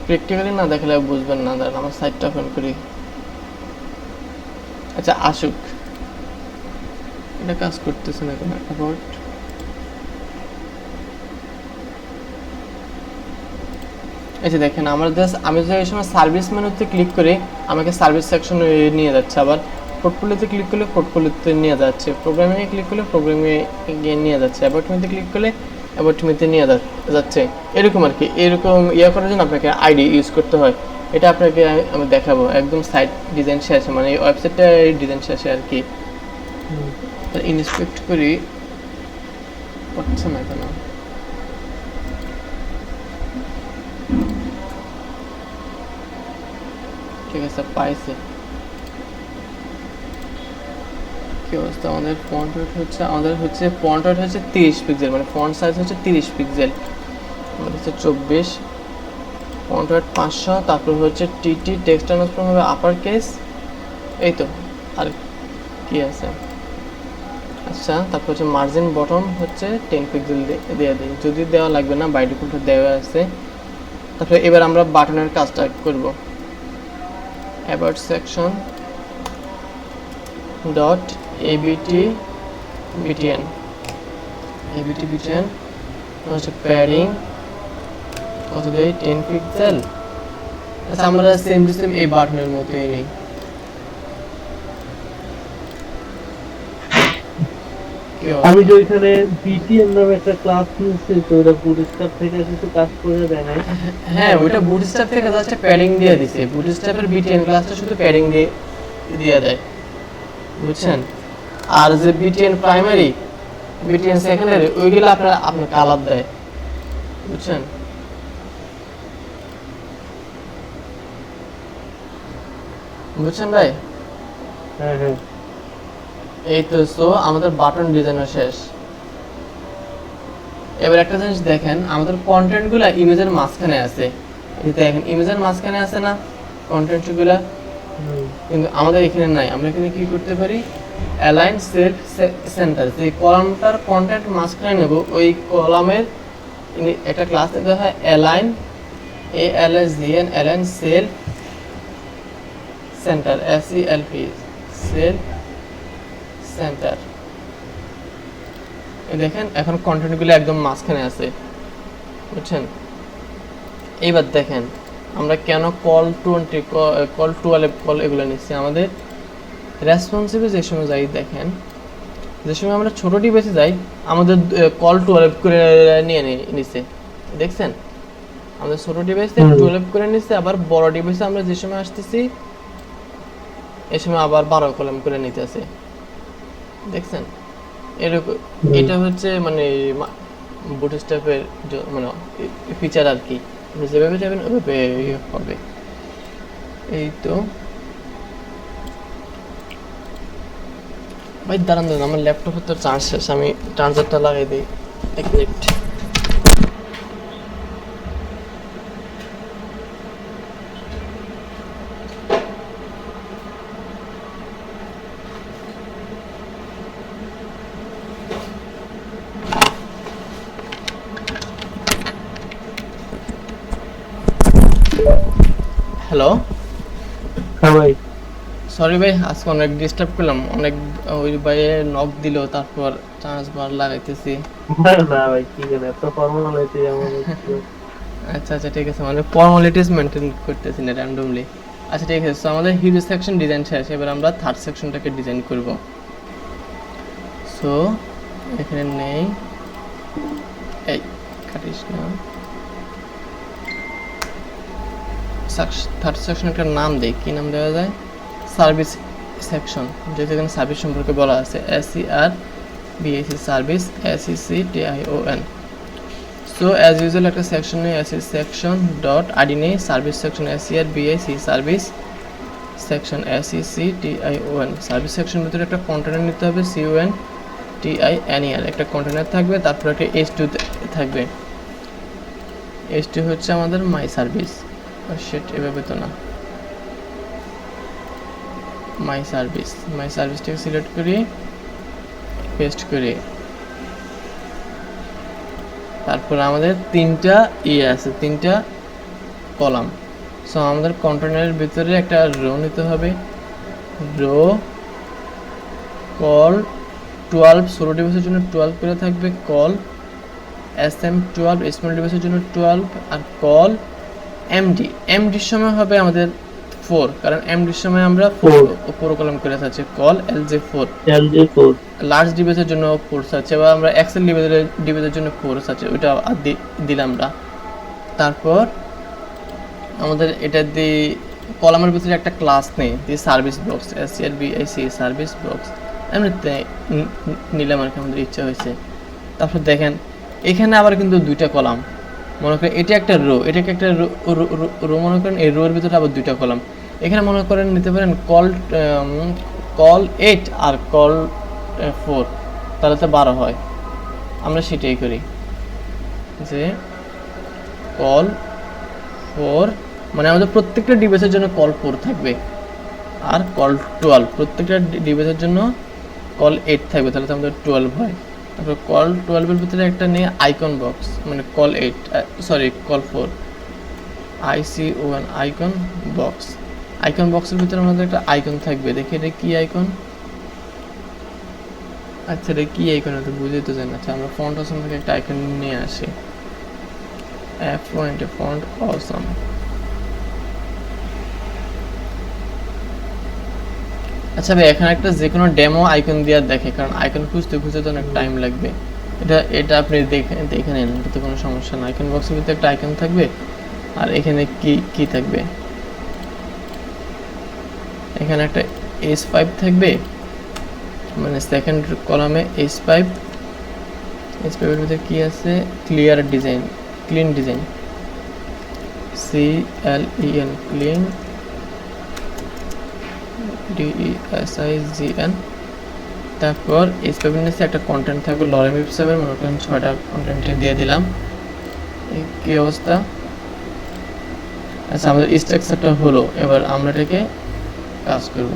প্র্যাকটিক্যালি না দেখলে বুঝবেন না। দাঁড়ান আমার সাইটটা ওপেন করি। আচ্ছা আসুক, এটা কাজ করতেছে না কেন? অ্যাবাউট, এই যে দেখেন আমি যে এই সময় সার্ভিস মেনুতে ক্লিক করি আমাকে সার্ভিস সেকশনে নিয়ে যাচ্ছে, আবার পোর্টফোলিওতে ক্লিক করলে পোর্টফোলিওতে নিয়ে যাচ্ছে, প্রোগ্রামিংয়ে ক্লিক করলে প্রোগ্রামিংয়ে গিয়ে নিয়ে যাচ্ছে, অ্যাবাউট মিতে ক্লিক করলে অ্যাবাউট মিতে নিয়ে যাচ্ছে, এরকম আর কি। এরকম করার জন্য আপনাকে আইডি ইউজ করতে হয়। এটা আপনাকে আমি দেখাবো একদম সাইট ডিজাইন শেষে, মানে এই ওয়েবসাইটটা ডিজাইন শেষে আর কি। ইনস্পেক্ট করি, হচ্ছে না কেন? ঠিক আছে, পাইছে। কি অবস্থা আমাদের ফন্ট ওয়েট হচ্ছে, ফন্ট ওয়েট হচ্ছে 30 পিক্সেল, মানে ফন্ট সাইজ হচ্ছে 30 পিক্সেল, আমাদের হচ্ছে 24, ফন্ট ওয়েট 500, তারপর হচ্ছে টিটি টেক্সট ট্রান্সফর্ম হবে আপার কেস, এই তো, আর কি আছে? আচ্ছা, তারপর হচ্ছে মার্জিন বটম হচ্ছে 10 পিক্সেল দিয়ে দিই, যদি দেওয়া লাগবে না, বাই ডিফল্ট দেওয়া আছে। তারপরে এবার আমরা বাটনের কাজটা করব। অ্যাবাউট সেকশন ডট abtbtn হচ্ছে প্যাডিং কত দেই, 10 পিক্সেল। আচ্ছা, আমরা সেম এই বাটনের মতোই নেই। আমি যে ওইখানে BTN নামে একটা ক্লাস নিয়েছি, তো ওটা বুটস্ট্র্যাপ থেকে কিছু কাজ করে দেয় নাই? হ্যাঁ, ওইটা বুটস্ট্র্যাপ থেকে জাস্ট প্যাডিং দিয়ে দিছে, বুটস্ট্র্যাপের বিটিএন ক্লাসটা শুধু প্যাডিং দিয়ে দেয়, বুঝছেন? আর যে বিটিএন প্রাইমারি, বিটিএন সেকেন্ডারি, ওইগুলো আপনাকে আলাদা দেয়, বুঝছেন? বুঝছেন ভাই? হ্যাঁ হ্যাঁ। এই তো, সো আমাদের বাটন ডিজাইনার শেষ। এবার একটা জিনিস দেখেন, আমাদের কন্টেন্টগুলো ইমেজের মাঝখানে আছে, এই দেখেন ইমেজের মাঝখানে আছে না কন্টেন্টগুলো, কিন্তু আমাদের এখানে নাই। আমরা এখানে কি করতে পারি, অ্যালাইন সেলফ সেন্টার, যে কলামটার কন্টেন্ট মাঝখানে নেব, ওই কলামের একটা ক্লাস দিতে হয় align, ALSGN, align self centre, SELF, self centre. দেখেন এখন কন্টেন্টগুলো একদম মাঝখানে আছে, বুঝছেন? এইবার দেখেন আমরা কেন কল 12 কল এগুলো নিচ্ছি। আমাদের রেসপন্সিভে যে সময় যাই, দেখেন যে সময় আমরা ছোট ডিভাইসে যাই আমাদের কল 12 করে নিয়ে নিছে, দেখছেন? আমাদের ছোট ডিভাইসে 12 করে নিচ্ছে, আবার বড় ডিভাইসে আমরা যে সময় আসতেছি এই সময় আবার 12 কলাম করে নিতেছে, দেখছেন? এরকম এটা হচ্ছে মানে বুটস্ট্র্যাপের মানে ফিচার আর কি, আপনি যেভাবে যাবেন ওইভাবে হবে। এই তো ভাই দাঁড়ান দাঁড়ান, আমার ল্যাপটপের তো চার্জ শেষ, আমি চার্জারটা লাগাই দিই, 1 মিনিট। হ্যালো, হ্যাঁ ভাই। সরি ভাই আজকে অনেক ডিস্টার্ব করলাম, অনেক ওই ভাইয়ে নক দিল, তারপর চার্জ বার লাগাইতেছি। না ভাই কি জানি এত ফর্মালিটি আমার আচ্ছা আচ্ছা ঠিক আছে, মানে ফর্মালিটিস মেনটেন করতেছি না র্যান্ডমলি। আচ্ছা ঠিক আছে, সো আমাদের হিরো সেকশন ডিজাইন শেষ, এবার আমরা থার্ড সেকশনটাকে ডিজাইন করব। সো এখানে নেই, এই কাটিস না, থার্ড সেকশন একটা নাম দেই, কি নাম দেওয়া যায়? সার্ভিস সেকশন, যেহেতু এখানে সার্ভিস সম্পর্কে বলা আছে, SERVIS service, SECTION। So as usual একটা সেকশন নেই, সেকশন ডট আইডি নেই, service section SERVIS service section SECTION। Service section ভিতরে একটা কন্টেনার নিতে হবে, CONTINER একটা কন্টেনার থাকবে, তারপর একটা H2 থাকবে। H2 হচ্ছে আমাদের মাই সার্ভিস, সেট এভাবে তো না, মাই সার্ভিসটাকে সিলেক্ট করি, পেস্ট করি। তারপর আমাদের তিনটা আছে, তিনটা কলাম। সো আমাদের কন্টেনারের ভিতরে একটা রো নিতে হবে, রো কল 12 ষোলো ডিভাইসের জন্য 12 করে থাকবে, কল SM12 স্মল ডিভাইসের জন্য 12, আর কল এমডির সময় হবে আমাদের 4, কারণ এমডির সময় আমরা 4 কলাম করে থাকছে, কল LJ4 লার্জ ডিভাইসের জন্য 4 আছে, বা আমরা এক্সেল ডিভাইসের জন্য 4 আছে, ওইটা দিলাম আমরা। তারপর আমাদের এটা দিয়ে কলামের ভিতরে একটা ক্লাস নেই, দিয়ে service box, SERVIS service box এমনি নিলাম আর কি, আমাদের ইচ্ছা হয়েছে। তারপর দেখেন এখানে আবার কিন্তু দুইটা কলাম, মনে করেন এটা একটা রো, এটাকে একটা রো মনে করেন, এই রোর ভিতরে আবার দুইটা কলাম। এখানে মনে করেন নিতে পারেন কল 8 আর কল 4, তাহলে তো 12 হয়। আমরা সেটাই করি যে কল 4, মানে আমাদের প্রত্যেকটা ডিভাইসের জন্য কল 4 থাকবে, আর কল 12 প্রত্যেকটা ডিভাইসের জন্য কল 8 থাকবে, তাহলে তো আমাদের 12 হয়। তারপর কল 12 এর ভিতরে একটা নিয়ে আইকন বক্স, মানে call 8 sorry call 4 ICON icon box. Icon বক্সের ভিতরে আমাদের একটা আইকন থাকবে, দেখি এটা কি আইকন। আচ্ছা এটা কি আইকন, এটা বুঝেই তো জানি। আচ্ছা আমরা ফন্ট অসম থেকে একটা আইকন নিয়ে আসি, ফন্ট অসম। আচ্ছা ভাই এখানে একটা যে কোনো ডেমো আইকন দিয়ে দেখে, কারণ আইকন খুঁজতে তো অনেক টাইম লাগবে। এটা আপনি দেখে নেন, এটাতে কোনো সমস্যা না। আইকন বক্সের ভিতরে একটা আইকন থাকবে, আর এখানে কি থাকবে, এখানে একটা S5 থাকবে, মানে সেকেন্ড কলামে S5 এর ভিতরে কি আছে, clean design CLEN clean DESIGN। তারপর S5 এর নিচে একটা কন্টেন্ট থাকবে, লরেম ওয়েবসাইটের মনে করেন 6টা কন্টেন্ট দিয়ে দিলাম। এই কি অবস্থা। আচ্ছা আমাদের স্ট্রাকচারটা হলো, এবার আমরা এটাকে কাজ করব।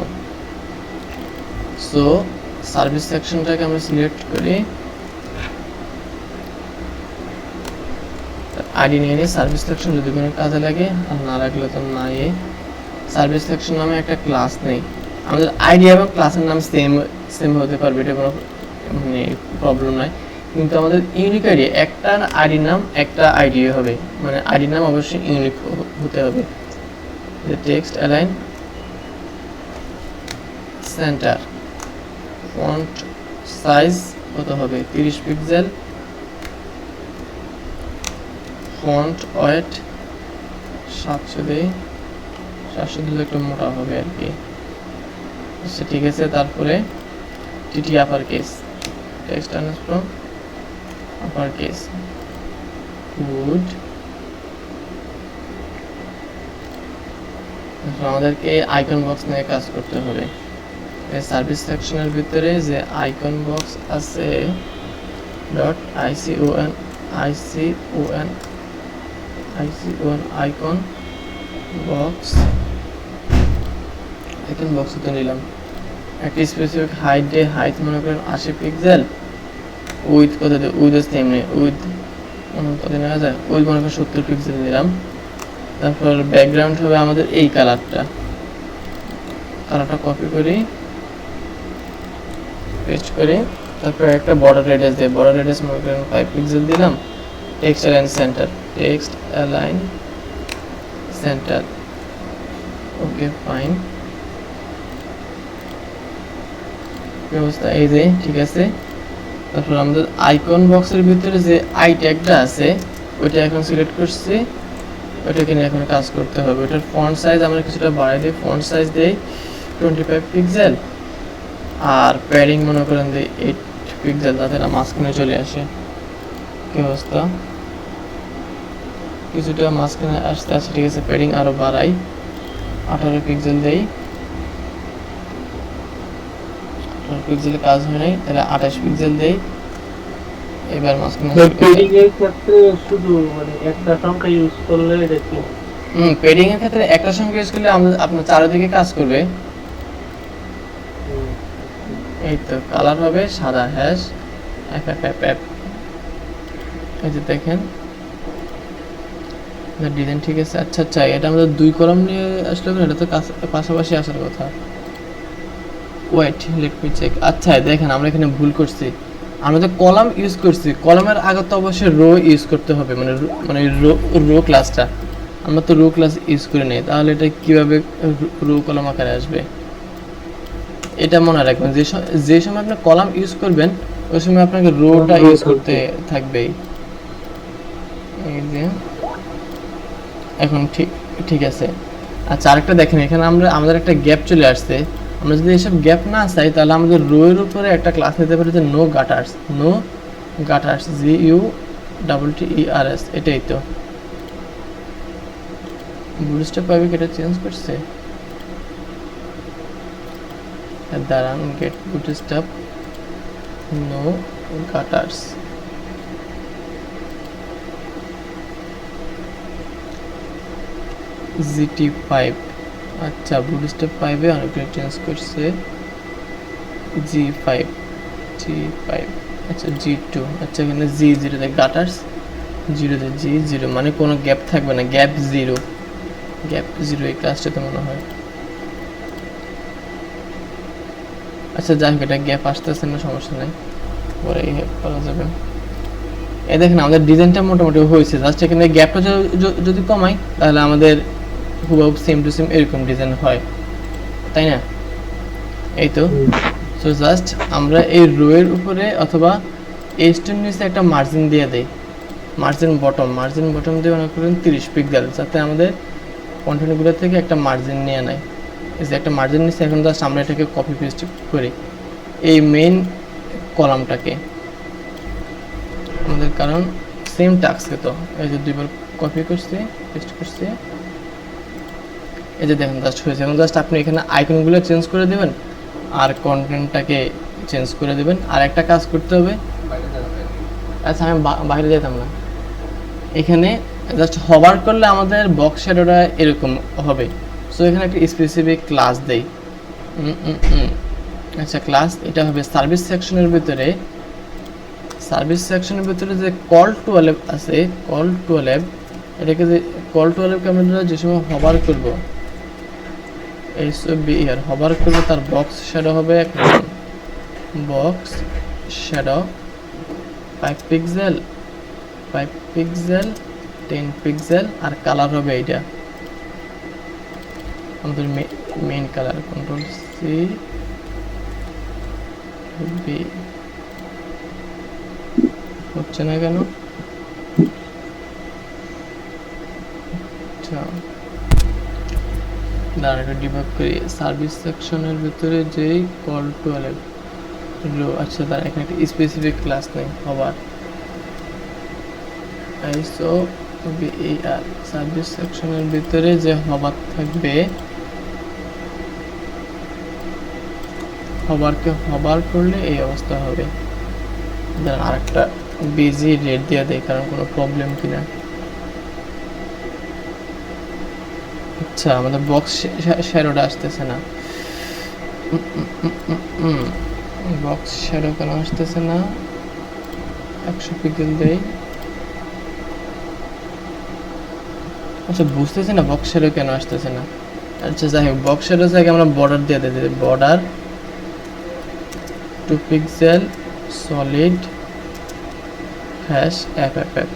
সো সার্ভিস সেকশনটাকে আমরা সিলেক্ট করি, আইডি নিয়ে নিই, সার্ভিস সেকশন যদি কোনো কাজে লাগে, আর না লাগলে তো নাই। সার্ভিস সেকশন নামে একটা ক্লাস নেই, আমাদের আইডি এবং ক্লাসের নাম সেম হতে পারবে, এটা কোনো মানে প্রবলেম নাই, কিন্তু আমাদের ইউনিক আইডি একটা আইডি নাম একটা আইডি হবে, মানে আইডি নাম অবশ্যই ইউনিক হতে হবে। Text align centre, font size কত হবে 30 পিক্সেল, ফন্ট ওয়েট 700 দিই, 700 দিলে একটু মোটা হবে আর কি। আচ্ছা ঠিক আছে, তারপরে TT upper case, text transform upper case, good. আমাদেরকে আইকন বক্স নিয়ে কাজ করতে হবে। এই সার্ভিস সেকশনের ভিতরে যে আইকন বক্স আছে ডট icon আইকন বক্স তো নিলাম। একটা স্পেসিফিক হাইট মনে করেন 80 পিক্সেল, উইথ কত দেব, উইথ সেম নেই, উইথ কত নেওয়া যায়, উইথ মনে করেন 70 পিক্সেল দিলাম। তারপর ব্যাকগ্রাউন্ড হবে আমাদের এই কালারটা কপি করি, পেস্ট করি। তারপর একটা বর্ডার রেডিয়াস দেব, বর্ডার রেডিয়াস মনে করেন 5 পিক্সেল দিলাম। Text align centre, okay fine. ব্যবস্থা এই যে ঠিক আছে। তারপর আমাদের আইকন বক্সের ভিতরে যে আই ট্যাগটা আছে ওইটা এখন সিলেক্ট করছি, ওইটাকে নিয়ে এখন কাজ করতে হবে। ওটার ফন্ট সাইজ আমরা কিছুটা বাড়াই দিই, ফন্ট সাইজ দেই 25 পিক্সেল, আর প্যাডিং মনে করেন দিই 8 পিক্সেল, যাতে না মাঝখানে চলে আসে। কি অবস্থা, কিছুটা মাঝখানে আসতে আসে, ঠিক আছে। প্যাডিং আরো বাড়াই, 18 পিক্সেল দেই, 18 পিক্সেলে কাজ হয় নাই, তাহলে 28 পিক্সেল দেই। এবার মাঝখানে পেডিং এর ক্ষেত্রে শুধু মানে একটা সংখ্যা ইউজ করলে এটা কি? পেডিং এর ক্ষেত্রে একটা সংখ্যা ইউজ করলে আপনার চারিদিকে কাজ করবে। এই তো কালার হবে সাদা হ্যাশ FFFF, এই যে দেখেন ডিজাইন ঠিক আছে। আচ্ছা এটা আমাদের 2 কলাম নিয়ে আসলে এটা তো পাশাপাশি আসার কথা। Wait let me check. আচ্ছা দেখেন আমরা এখানে ভুল করছি, আমরা যে কলাম ইউজ করছি, কলামের আগে তো অবশ্যই রো ইউজ করতে হবে, মানে রো ক্লাসটা আমরা তো রো ক্লাস ইউজ করে নেই, তাহলে এটা কিভাবে রো কলাম আকারে আসবে এটা মনে রাখবেন। যে সময় আপনি কলাম ইউজ করবেন ওই সময় আপনাকে রোটা ইউজ করতে থাকবেই। এই যে এখন ঠিক আছে। আচ্ছা আরেকটা দেখেন, এখানে আমাদের একটা গ্যাপ চলে আসছে। আমরা যদি এসব গ্যাপ না চাই তাহলে আমাদের রো এর উপরে একটা ক্লাস নিতে পারি যে নো গাটার্স, GUTTERS, এটাই তো বুটস্ট্র্যাপ পাবে, এটা চেঞ্জ করছে। দাঁড়ান, gate bootstrap no gutters, GT5। আচ্ছা বুটস্ট্র্যাপ 5 এ অনেকগুলো চেঞ্জ করছে, G5, আচ্ছা G2, আচ্ছা এখানে G0 তে গাটার্স, 0 তে G0, মানে কোনো গ্যাপ থাকবে না, গ্যাপ জিরো এই ক্লাসটাতে মনে হয়। আচ্ছা যাই হোক, এটা গ্যাপ আসতেছে না, সমস্যা নাই, পরে করা যাবে। এই দেখেন আমাদের ডিজাইনটা মোটামুটি হয়েছে, জাস্ট এখানে গ্যাপটা যদি কমাই তাহলে আমাদের হুবহু সেম টু সেম এরকম ডিজাইন হয়, তাই না? এই তো। সো জাস্ট আমরা এই রো এর উপরে অথবা এইচটির নিচে একটা মার্জিন দিয়ে দেই, মার্জিন বটম দিয়ে মনে করেন 30 পিক্সেল, যাতে আমাদের কন্টেন্টগুলো থেকে একটা মার্জিন নিয়ে নেয়। এই যে একটা মার্জিন নিচে, এখন জাস্ট আমরা এটাকে কপি পেস্ট করি এই মেইন কলামটাকে আমাদের, কারণ সেম টাস্কে তো এই যে দুইবার কপি করছি পেস্ট করছি, এই যে দেখেন জাস্ট হয়েছে। এখন জাস্ট আপনি এখানে আইকনগুলো চেঞ্জ করে দেবেন আর কন্টেন্টটাকে চেঞ্জ করে দেবেন। আর একটা কাজ করতে হবে, আচ্ছা আমি বাইরে যেতাম না, এখানে জাস্ট হভার করলে আমাদের বক্স শ্যাডোটা এরকম হবে। সো এখানে একটা স্পেসিফিক ক্লাস দেই, আচ্ছা ক্লাস এটা হবে সার্ভিস সেকশনের ভিতরে যে কল টু ওয়েব আছে, কল টু ওয়েব, এটাকে যে কল টু ওয়েবকে আমরা যে সময় হভার করব, এই সব ইয়ার হভার করব, তার বক্স শ্যাডো হবে একরকম, বক্স শ্যাডো 5 পিক্সেল 10 পিক্সেল, আর কালার হবে এইটা আমাদের main colour, control C B. হচ্ছে না কেন? আচ্ছা দাঁড়ান একটা ডিবাগ করি। সার্ভিস সেকশনের ভিতরে যেই কল টু অ্যালার্ট রো, আচ্ছা দাঁড়া এখানে একটা স্পেসিফিক ক্লাস নেই হবার আইসো বিএআর সার্ভিস সেকশনের ভিতরে যে হবার থাকবে, হবারকে হবার করলে এই অবস্থা হবে। দাঁড়ান আরেকটা বিজি রেট দিয়ে দেয় কারণ কোনো প্রবলেম কিনা। আচ্ছা আমাদের বক্স শ্যাডোটা আসতেছে না, বক্স শ্যাডো কেন আসতেছে না? 100 পিক্সেল দেই। আচ্ছা বুঝতেছি না বক্স শ্যাডো কেন আসতেছে না। আচ্ছা যাই হোক, বক্স শ্যাডো থেকে আমরা বর্ডার দিয়ে দিই, border 2 pixel solid hash FFF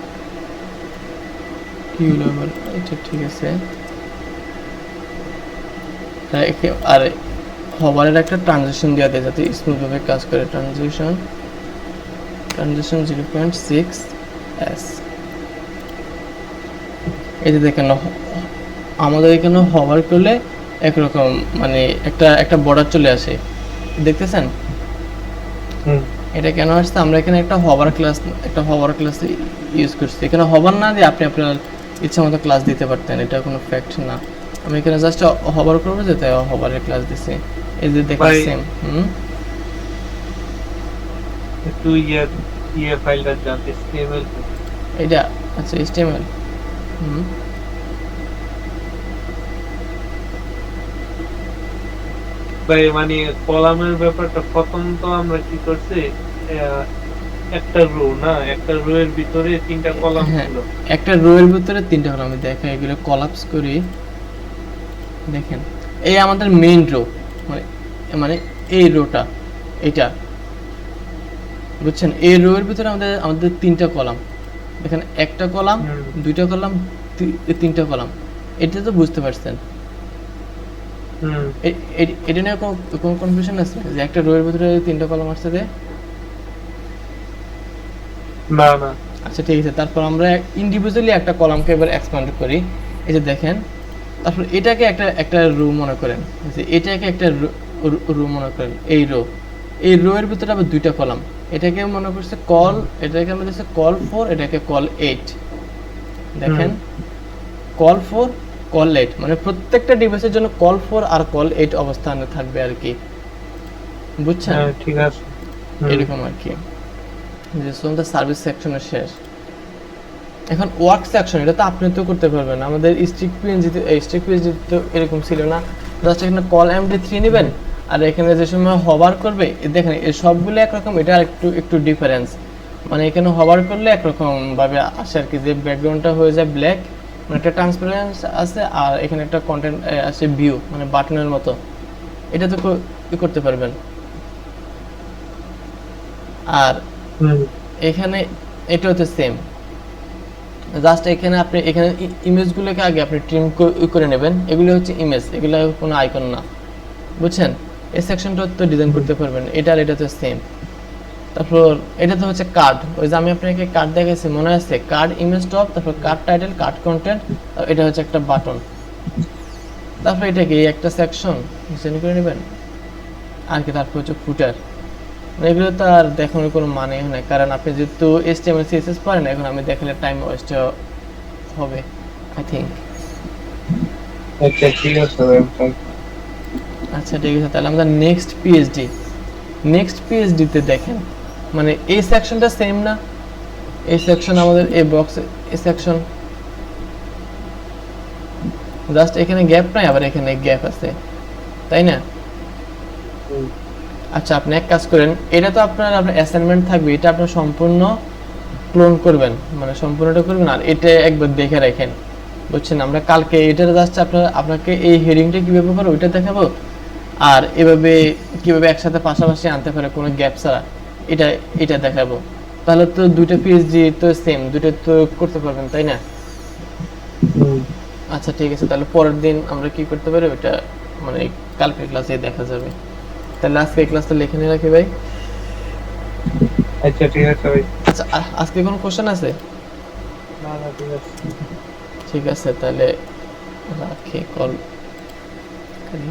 Q level. এটা ঠিক আছে। আর হবারের একটা ট্রানজিশন দেওয়া দেয় যাতে স্মুথ ভাবে কাজ করে। Transition 0.6 s। এই যে দেখেন আমাদের এখানে হভার করলে একরকম মানে একটা বর্ডার চলে আসে, দেখতেছেন? এটা কেন আসছে? আমরা এখানে একটা হভার ক্লাস ইউজ করছি। এখানে হভার না দিয়ে আপনি আপনার ইচ্ছা মতো ক্লাস দিতে পারতেন, এটা কোনো ফ্যাক্ট না। আমি এখানে জাস্ট হভার করবো যে তাই হভারের ক্লাস দিছি। এই যে দেখেন সেম। একটু ফাইলটা জানতে HTML এটা আচ্ছা HTML। ভাই মানে কলামের ব্যাপারটা প্রথম তো আমরা কি করছি, একটা রো না, একটা রো এর ভিতরে 3টা কলাম ছিল। একটা রো এর ভিতরে 3টা কলাম। আমি দেখা এগুলো কলাপস করি, দেখেন এই আমাদের মেইন রো, মানে এই রোটা, এটা বুঝছেন? এই রো এর ভিতরে আমাদের 3টা কলাম। দেখেন একটা কলাম, 2টা কলাম, 3টা কলাম। এটা তো বুঝতে পারছেন? এটা নিয়ে কোনো কনফিউশন আছে যে একটা রো এর ভিতরে 3টা কলাম আসছে? না না। আচ্ছা ঠিক আছে। তারপর আমরা ইন্ডিভিজুয়ালি একটা কলামকে এবার এক্সপ্যান্ড করি। এই যে দেখেন, তারপর এটাকে একটা রো মনে করেন, যে এটাকে একটা রো মনে করেন। এই রো এর ভিতরে আবার 2টা কলাম। এটাকে মনে করছে কল, এটাকে আমরা দিচ্ছি কল 4, এটাকে কল 8। দেখেন কল 4 কল 8, মানে প্রত্যেকটা ডিভাইসের জন্য কল 4 আর কল 8 অবস্থানে থাকবে আর কি, বুঝছেন? ঠিক আছে, এরকম আর কি। যে সোমটা সার্ভিস সেকশনের শেষ। এখন ওয়ার্ক সেকশন, এটা তো আপনি তো করতে পারবেন। আমাদের স্ট্রিক পিএনজি তো এরকম ছিল না। জাস্ট এখানে কল MD3 নেবেন, আর এখানে যে সময় হভার করবে দেখেন এই সবগুলো একরকম, এটা একটু ডিফারেন্স। মানে এখানে হভার করলে একরকম ভাবে আসে আর কি, যে ব্যাকগ্রাউন্ডটা হয়ে যায় ব্ল্যাক, মানে একটা ট্রান্সপারেন্স আছে, আর এখানে একটা কন্টেন্ট আছে ভিউ, মানে বাটনের মতো। এটা তো করতে পারবেন। আর এখানে এটা হচ্ছে সেম। জাস্ট এখানে আপনি এখানে ইমেজগুলোকে আগে আপনি ট্রিম করে নেবেন। এগুলো হচ্ছে ইমেজ, এগুলো কোনো আইকন না, বুঝছেন? এই সেকশনটা তো ডিজাইন করতে পারবেন। এটা আর এটা তো সেম। তারপর এটা তো হচ্ছে কার্ড, ওই যে আমি আপনাকে কার্ড দেখাইছি মনে আছে? কার্ড ইমেজ টপ, তারপর কার্ড টাইটেল, কার্ড কন্টেন্ট, এটা হচ্ছে একটা বাটন। তারপর এটাকে একটা সেকশন ডিজাইন করে নেবেন আর কি। তারপর হচ্ছে ফুটার। এগুলো তো আর দেখানোর কোনো মানে নেই, কারণ আপনি যেহেতু HTML CSS পারেন, এখন আমি দেখালে টাইম ওয়েস্ট হবে আই থিঙ্ক। আচ্ছা ঠিক আছে। আচ্ছা ঠিক আছে, তাহলে আমরা নেক্সট পিএইচডি তে দেখেন, মানে এই সেকশনটা সেম না? এই সেকশন আমাদের এই বক্সে, এই সেকশন জাস্ট এখানে গ্যাপ নাই, আবার এখানে গ্যাপ আছে, তাই না? আচ্ছা আপনি এক কাজ করেন, এটা তো আপনার অ্যাসাইনমেন্ট থাকবে, এটা আপনি সম্পূর্ণ ক্লোন করবেন, মানে সম্পূর্ণটা করবেন, আর এটা একবার দেখে রাখেন, বুঝছেন? আমরা কালকে এটা জাস্ট আপনাকে এই হেডিংটা কিভাবে করে ওইটা দেখাবো, আর এভাবে কিভাবে একসাথে পাশাপাশি আনতে পারে কোনো গ্যাপ ছাড়া, এটা দেখাবো। তাহলে তো দুইটা পিএইচডি তো সেম, দুইটা তো করতে পারবেন, তাই না? আচ্ছা ঠিক আছে, তাহলে পরের দিন আমরা কি করতে পারি ওটা মানে কালকের ক্লাসে দেখা যাবে। তাহলে আজকে ক্লাসটা লিখে নিয়ে রাখি ভাই। আচ্ছা ঠিক আছে ভাই। আচ্ছা আজকে কোনো কোশ্চেন আছে? না না ঠিক আছে। ঠিক আছে তাহলে রাখি কল। খালি